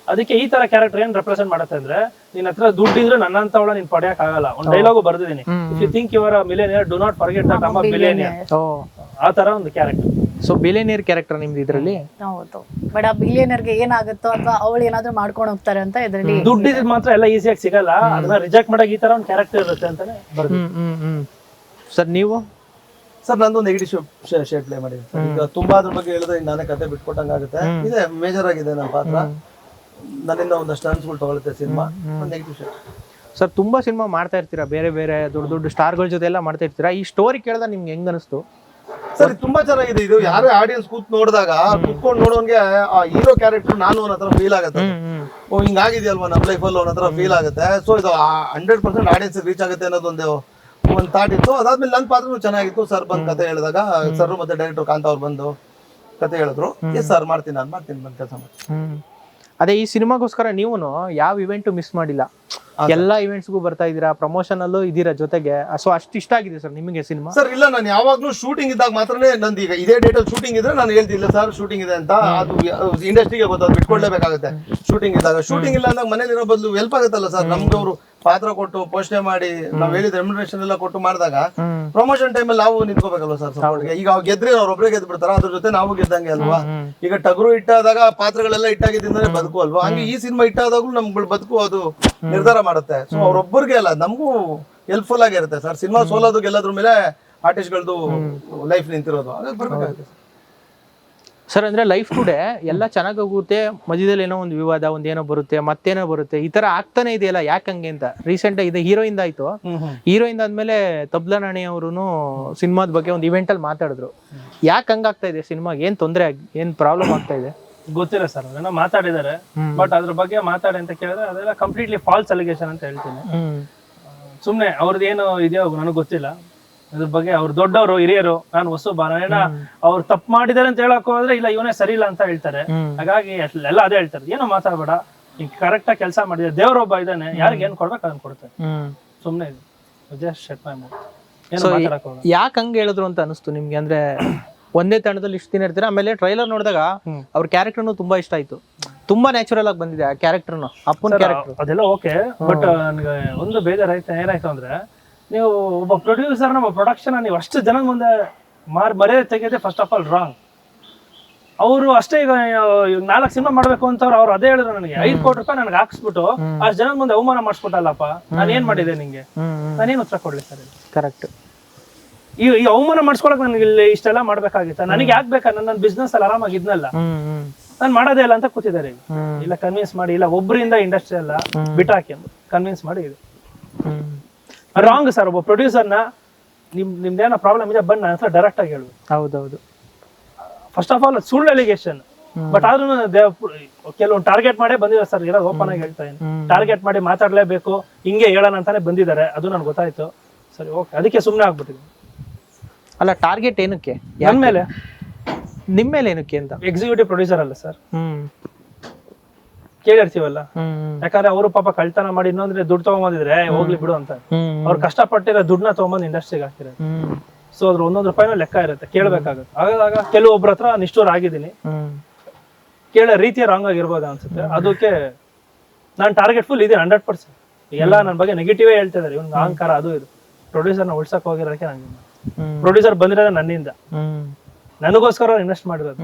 ಅದಕ್ಕೆ ಈ ತರ ಕ್ಯಾರೆಕ್ಟರ್ ಏನ್ ರೆಪ್ರೆಸೆಂಟ್ ಮಾಡುತ್ತೆ ಅಂದ್ರೆ, ನಿನ್ನ ಹತ್ರ ದುಡ್ಡಿದ್ರೆ ನನ್ನಂತವಳ ನೀನ್ ಪಡೆಯಕ್ ಆಗಲ್ಲ. ಒಂದ್ ಡೈಲಾಗು ಬರ್ದಿದ್ದೀನಿ, if you think you are a millionaire, do not forget that I am a billionaire. ಆ ತರ ಒಂದು ಕ್ಯಾರೆಕ್ಟರ್. ಸೊ ಬಿಲಿಯನಿಯರ್ ಕ್ಯಾರೆಕ್ಟರ್ ನಿಮ್ದು ಇದ್ರಲ್ಲಿ? ಹೌದು. ಬಟ್ ಆ ಬಿಲಿಯನರ್ಗೆ ಏನಾಗುತ್ತೋ ಅಥವಾ ಅವಳು ಏನಾದ್ರೂ ಮಾಡ್ಕೊಂಡು ಹೋಗ್ತಾರೆ ಅಂತ ಇದ್ರಲ್ಲಿ. ದುಡ್ಡಿದ್ ಮಾತ್ರ ಎಲ್ಲ ಈಸಿಯಾಗಿ ಸಿಗಲ್ಲ, ಅದನ್ನ ರಿಜೆಕ್ಟ್ ಮಾಡಕ್ ಈ ತರ ಒಂದು ಕ್ಯಾರೆಕ್ಟರ್ ಇರುತ್ತೆ ಅಂತಾನೆ ಬರ್ದು. ಸರ್ ನೀವು? ಸರ್ ನಂದು ನೆಗೆಟಿವ್ ಶೇಡ್ ಪ್ಲೇ ಮಾಡಿದ್ದೀನಿ. ಈಗ ತುಂಬಾ ಅದ್ರ ಬಗ್ಗೆ ಹೇಳಿದ್ರೆ ನಾನೇ ಕತೆ ಬಿಟ್ಕೊಟ್ಟಂಗಾಗುತ್ತೆ. ಇದೆ ಮೇಜರ್ ಆಗಿದೆ ನನ್ನ ಪಾತ್ರ, ನನ್ನಿಂದ ಒಂದಷ್ಟು ಅನ್ಸ್ಗಳು ತಗೊಳುತ್ತೆ ಸಿನಿಮಾ. Negative shade. ಸರ್ ತುಂಬಾ ಸಿನಿಮಾ ಮಾಡ್ತಾ ಇರ್ತೀರಾ, ಬೇರೆ ಬೇರೆ ದೊಡ್ಡ ದೊಡ್ಡ ಸ್ಟಾರ್ಗಳ ಜೊತೆ ಎಲ್ಲ ಮಾಡ್ತಾ ಇರ್ತೀರಾ. ಈ ಸ್ಟೋರಿ ಕೇಳಿದಾಗ ನಿಮ್ಗೆ ಹೆಂಗ್ ಅನಿಸ್ತು? ಸರ್ ತುಂಬಾ ಚೆನ್ನಾಗಿದೆ. ಇದು ಯಾರೇ ಆಡಿಯನ್ಸ್ ಕೂತ್ ನೋಡಿದಾಗ ಕೂತ್ಕೊಂಡು ನೋಡೋನ್ಗೆ ಆ ಹೀರೋ ಕ್ಯಾರೆಕ್ಟರ್ ನಾನು ಅನ್ನೋ ಹತ್ರ ಫೀಲ್ ಆಗುತ್ತೆ. ಓ ಹಿಂಗಾಗಿದೆಯಲ್ವಾ ನಮ್ಮ ಲೈಫಲ್ಲಿ ಅನ್ನೋ ಹತ್ರ ಫೀಲ್ ಆಗುತ್ತೆ. ಸೊ ಇದು 100% ಆಡಿಯನ್ಸ್ ರೀಚ್ ಆಗುತ್ತೆ ಅನ್ನೋದು ಒಂದು ಥಾಟ್ ಇತ್ತು. ಅದಾದ್ಮೇಲೆ ನನ್ನ ಪಾತ್ರನೂ ಚೆನ್ನಾಗಿತ್ತು. ಸರ್ ಬಂದು ಕತೆ ಹೇಳಿದಾಗ ಸರ್ ಮತ್ತೆ ಡೈರೆಕ್ಟರ್ ಕಾಂತ ಅವ್ರು ಬಂದು ಕತೆ ಹೇಳಿದ್ರು. ಎಸ್ ಸರ್ ಮಾಡ್ತೀನಿ, ನಾನು ಮಾಡ್ತೀನಿ, ಬಂದು ಕೆಲಸ ಮಾಡ್ತೀನಿ. ಅದೇ ಈ ಸಿನಿಮಾಗೋಸ್ಕರ ನೀವು ಯಾವ ಇವೆಂಟ್ ಮಿಸ್ ಮಾಡಿಲ್ಲ, ಎಲ್ಲಾ ಇವೆಂಟ್ಸ್ಗೂ ಬರ್ತಾ ಇದೀರಾ, ಪ್ರಮೋಷನ್ ಅಲ್ಲೂ ಇದೀರಾ ಜೊತೆಗೆ. ಸೊ ಅಷ್ಟು ಇಷ್ಟ ಆಗಿದೆ ಸರ್ ನಿಮಗೆ ಸಿನಿಮಾ? ಸರ್ ಇಲ್ಲ, ನಾನು ಯಾವಾಗ್ಲೂ ಶೂಟಿಂಗ್ ಇದ್ದಾಗ ಮಾತ್ರನೇ ನಂದು. ಈಗ ಇದೇ ಡೇಟಲ್ಲಿ ಶೂಟಿಂಗ್ ಇದ್ರೆ ನಾನು ಹೇಳ್ತಿಲ್ಲ ಸರ್ ಶೂಟಿಂಗ್ ಇದೆ ಅಂತ. ಅದು ಇಂಡಸ್ಟ್ರಿಗೆ ಗೊತ್ತಾಗ ಬಿಟ್ಕೊಡ್ಲೇಬೇಕಾಗುತ್ತೆ. ಶೂಟಿಂಗ್ ಇದ್ದಾಗ, ಶೂಟಿಂಗ್ ಇಲ್ಲ ಅಂದಾಗ ಮನೇಲಿರೋ ಬದಲು ಹೆಲ್ಪ್ ಆಗುತ್ತಲ್ಲ ಸರ್. ನಮ್ಗೆ ಅವರು ಪಾತ್ರ ಕೊಟ್ಟು ಪೋಷಣೆ ಮಾಡಿ ನಾವ್ ಹೇಳಿದ ರೆಮ್ಯುನರೇಷನ್ ಎಲ್ಲ ಕೊಟ್ಟು ಮಾಡಿದಾಗ ಪ್ರಮೋಷನ್ ಟೈಮಲ್ಲಿ ನಾವು ನಿಂತ್ಕೋಬೇಕಲ್ವ ಸರ್ ಸಪೋರ್ಟ್ಗೆ. ಈಗ ಅವ್ರು ಗೆದ್ರೆ ಅವ್ರು ಒಬ್ಬರೇ ಗೆದ್ದು ಬಿಡ್ತಾರ, ಅದ್ರ ಜೊತೆ ನಾವು ಗೆದ್ದಂಗೆ ಅಲ್ವಾ. ಈಗ ಟಗರು ಇಟ್ಟಾದಾಗ ಪಾತ್ರಗಳೆಲ್ಲ ಇಟ್ಟಾಗಿದ್ದಿಂದಲೇ ಬದುಕು ಅಲ್ವಾ. ಹಂಗೆ ಈ ಸಿನಿಮಾ ಇಟ್ಟಾದಾಗ್ಲೂ ನಮ್ಗಳು ಬದುಕು ಅದು ನಿರ್ಧಾರ ಮಾಡುತ್ತೆ. ಸೊ ಅವ್ರೊಬ್ಬರಿಗೆ ಅಲ್ಲ, ನಮಗೂ ಹೆಲ್ಪ್ಫುಲ್ ಆಗಿರುತ್ತೆ ಸರ್. ಸಿನಿಮಾ ಸೋಲೋದು ಗೆಲ್ಲೋದ್ರ ಮೇಲೆ ಆರ್ಟಿಸ್ಟ್ಗಳದ್ದು ಲೈಫ್ ನಿಂತಿರೋದು, ಹಾಗಾಗಿ ಬರ್ಬೇಕಾಗುತ್ತೆ ಸರ್. ಅಂದ್ರೆ ಲೈಫ್ ಟುಡೇ ಎಲ್ಲ ಚೆನ್ನಾಗಿ ಹೋಗುತ್ತೆ, ಮಧ್ಯದಲ್ಲಿ ಏನೋ ಒಂದು ವಿವಾದ, ಒಂದೇನೋ ಬರುತ್ತೆ, ಮತ್ತೇನೋ ಬರುತ್ತೆ, ಈ ತರ ಆಗ್ತಾನೆ ಇದೆಯಲ್ಲ, ಯಾಕಂಗೆ ಅಂತ. ರೀಸೆಂಟ್ ಇದು ಹೀರೋಯಿಂದ ಆಯ್ತು, ಹೀರೋಯಿಂದ ಆದ್ಮೇಲೆ ತಬ್ಲಾ ನಾಣಿ ಅವರು ಸಿನಿಮಾದ ಬಗ್ಗೆ ಒಂದು ಇವೆಂಟ್ ಅಲ್ಲಿ ಮಾತಾಡಿದ್ರು. ಯಾಕೆ ಹಂಗಾಗ್ತಾ ಇದೆ ಸಿನಿಮಾಗೆ? ಏನ್ ತೊಂದರೆ, ಏನ್ ಪ್ರಾಬ್ಲಮ್ ಆಗ್ತಾ ಇದೆ? ಗೊತ್ತಿಲ್ಲ ಸರ್, ಅದನ್ನ ಮಾತಾಡಿದ್ದಾರೆ. ಬಟ್ ಅದ್ರ ಬಗ್ಗೆ ಮಾತಾಡಿ ಅಂತ ಕೇಳಿದ್ರೆ ಅದೆಲ್ಲ ಕಂಪ್ಲೀಟ್ಲಿ ಫಾಲ್ಸ್ ಅಲಿಗೇಷನ್ ಅಂತ ಹೇಳ್ತೀನಿ. ಸುಮ್ನೆ ಅವ್ರದ್ದು ಏನು ಇದೆಯೋ ನನಗೆ ಗೊತ್ತಿಲ್ಲ. ಅದ್ರ ಬಗ್ಗೆ ಅವ್ರು ದೊಡ್ಡವರು, ಹಿರಿಯರು, ನಾನು ಹೊಸಬ, ನಾನೇನ ಅವ್ರು ತಪ್ಪು ಮಾಡಿದಾರೆ ಅಂತ ಹೇಳಕ್ ಹೋದ್ರೆ ಇಲ್ಲ ಇವನೇ ಸರಿ ಇಲ್ಲ ಅಂತ ಹೇಳ್ತಾರೆ. ಹಾಗಾಗಿ ಎಲ್ಲ ಅದೇ ಹೇಳ್ತಾರೆ, ಏನೋ ಮಾತಾಡ್ಬೇಡ, ಈಗ ಕರೆಕ್ಟ್ ಆಗಿ ಕೆಲಸ ಮಾಡಿದ್ರೆ ದೇವ್ರೊಬ್ಬ ಇದ್ದಾನೆ, ಯಾರಿಗೆ ಏನ್ ಕೊಡ್ಬೇಕು ಅದನ್ನ ಕೊಡ್ತಾರೆ. ಸುಮ್ನೆ ಯಾಕೆ ಹಂಗ ಹೇಳಿದ್ರು ಅಂತ ಅನಿಸ್ತು ನಿಮ್ಗೆ? ಅಂದ್ರೆ ಒಂದೇ ತಂಡದಲ್ಲಿ ಇಷ್ಟು ದಿನ ಇರ್ತೀರಾ, ಆಮೇಲೆ ಟ್ರೈಲರ್ ನೋಡಿದಾಗ ಅವ್ರ ಕ್ಯಾರೆಕ್ಟರ್ನು ತುಂಬಾ ಇಷ್ಟ ಆಯ್ತು, ತುಂಬಾ ನ್ಯಾಚುರಲ್ ಆಗಿ ಬಂದಿದೆ ಆ ಕ್ಯಾರೆಕ್ಟರ್ನು, ಅಪ್ಪನ ಕ್ಯಾರೆಕ್ಟರ್ ಅದೆಲ್ಲ ಓಕೆ. ಬಟ್ ನನ್ಗೆ ಒಂದು ಬೇಜಾರಾಯ್ತು, ಏನಾಯ್ತು ಅಂದ್ರೆ ನೀವು ಒಬ್ಬ ಪ್ರೊಡ್ಯೂಸರ್ನ ಒಬ್ಬ ಪ್ರೊಡಕ್ಷನ್ ನೀವು ಅಷ್ಟು ಜನದ ಮುಂದೆ ಮರ್ಯಾದೆ ತೆಗೆಯೋದೇ ಫಸ್ಟ್ ಆಫ್ ಆಲ್ ರಾಂಗ್. ಅವರು ಅಷ್ಟೇ ಈಗ 4 ಸಿನಿಮಾ ಮಾಡ್ಬೇಕು ಅಂತ ಅವ್ರು ಅದೇ ಹೇಳಿದ್ರು ನನಗೆ 5 ಕೋಟಿ ರೂಪಾಯಿ ನನಗೆ ಹಾಕ್ಸ್ಬಿಟ್ಟು ಅಷ್ಟು ಜನದ ಮುಂದೆ ಅವಮಾನ ಮಾಡಿಸ್ಬಿಟ್ಟಲ್ಲಪ್ಪ, ನಾನು ಏನ್ ಮಾಡಿದೆ ನಿಂಗೆ, ನಾನೇನು ಉತ್ತರ ಕೊಡ್ಲಿ ಸರ್? ಕರೆಕ್ಟ್. ಈ ಅವಮಾನ ಮಾಡಿಸ್ಕೊಳಕ್ ನನಗೆ ಇಲ್ಲಿ ಇಷ್ಟೆಲ್ಲ ಮಾಡ್ಬೇಕಾಗಿತ್ತ? ನನಗೆ ಯಾಕೆ ಬೇಕಾ? ನನ್ನ ಬಿಸ್ನೆಸ್ ಅಲ್ಲಿ ಆರಾಮಾಗಿದ್ನಲ್ಲ, ನಾನು ಮಾಡೋದೇ ಇಲ್ಲ ಅಂತ ಕೂತಿದ್ದಾರೆ. ಇಲ್ಲ ಕನ್ವಿನ್ಸ್ ಮಾಡಿ, ಇಲ್ಲ ಒಬ್ಬರಿಂದ ಇಂಡಸ್ಟ್ರಿ ಎಲ್ಲ ಬಿಟ್ಟಾಕಿ ಅಂತ ಕನ್ವಿನ್ಸ್ ಮಾಡಿ ಇದೆ ರಾಂಗ್ ಸರ್. ಒಬ್ಬ ಪ್ರೊಡ್ಯೂಸರ್ನ ನಿಮ್ದೇನೋ ಪ್ರಾಬ್ಲಮ್ ಇದೆ ಬಂದು ನನ್ನ ಹತ್ರ ಡೈರೆಕ್ಟ್ ಆಗಿ ಹೇಳುದು. ಹೌದೌದು. ಫಸ್ಟ್ ಆಫ್ ಆಲ್ ಸುಳ್ಳು ಎಲಿಗೇಷನ್, ಬಟ್ ಆದ್ರೂ ಕೆಲವೊಂದು ಟಾರ್ಗೆಟ್ ಮಾಡೇ ಬಂದಿದ್ದಾರೆ ಸರ್. ಇರೋದು ಓಪನ್ ಆಗಿ ಹೇಳ್ತಾ ಇದ್ದೀನಿ, ಟಾರ್ಗೆಟ್ ಮಾಡಿ ಮಾತಾಡ್ಲೇಬೇಕು ಹಿಂಗೆ ಹೇಳೋಣ ಅಂತಾನೆ ಬಂದಿದ್ದಾರೆ. ಅದು ನನ್ಗೆ ಗೊತ್ತಾಯ್ತು. ಸರಿ ಓಕೆ, ಅದಕ್ಕೆ ಸುಮ್ಮನೆ ಆಗ್ಬಿಟ್ಟಿದ್ದೀನಿ. ಅಲ್ಲ ಟಾರ್ಗೆಟ್ ಏನಕ್ಕೆ? ನನ್ ಮೇಲೆ, ನಿಮ್ ಮೇಲೆ ಏನಕ್ಕೆ ಅಂತ? ಎಕ್ಸಿಕ್ಯೂಟಿವ್ ಪ್ರೊಡ್ಯೂಸರ್ ಅಲ್ಲ ಸರ್, ಕೇಳಿರ್ತೀವಲ್ಲ. ಯಾಕಂದ್ರೆ ಅವರು ಪಾಪ ಕಳ್ತನ ಮಾಡಿ ಇನ್ನೊಂದ್ರೆ ದುಡ್ಡು ತಗೊಂಬಂದಿದ್ರೆ ಹೋಗ್ಲಿ ಬಿಡು ಅಂತ. ಅವ್ರು ಕಷ್ಟಪಟ್ಟಿರೋ ದುಡ್ಡನ್ನ ತಗೊಂಬಂದು ಇಂಡಸ್ಟ್ರಿಗೆ ಹಾಕಿರೋದು. ಸೊ ಅದ್ರ 1 ರೂಪಾಯಿನೂ ಲೆಕ್ಕ ಇರುತ್ತೆ, ಕೇಳ್ಬೇಕಾಗುತ್ತೆ. ಆಗಾಗ ಕೆಲವೊಬ್ರ ಹತ್ರ ನಿಷ್ಠೂರ ಆಗಿದ್ದೀನಿ, ಕೇಳೋ ರೀತಿಯ ರಾಂಗ್ ಆಗಿರ್ಬೋದು ಅನ್ಸುತ್ತೆ. ಅದಕ್ಕೆ ನಾನು ಟಾರ್ಗೆಟ್ ಫುಲ್ ಇದೆ 100%. ಎಲ್ಲ ನನ್ನ ಬಗ್ಗೆ ನೆಗೆಟಿವೇ ಹೇಳ್ತಾ ಇದಾರೆ, ಇವ್ನ ಅಹಂಕಾರ ಅದು ಇದು. ಪ್ರೊಡ್ಯೂಸರ್ನ ಉಳ್ಸಕ್ ಹೋಗಿರೋಕೆ ನಂಗೆ ಪ್ರೊಡ್ಯೂಸರ್ ಬಂದಿರೋದು ನನ್ನಿಂದ, ನನಗೋಸ್ಕರ ಇನ್ವೆಸ್ಟ್ ಮಾಡಿರೋದು.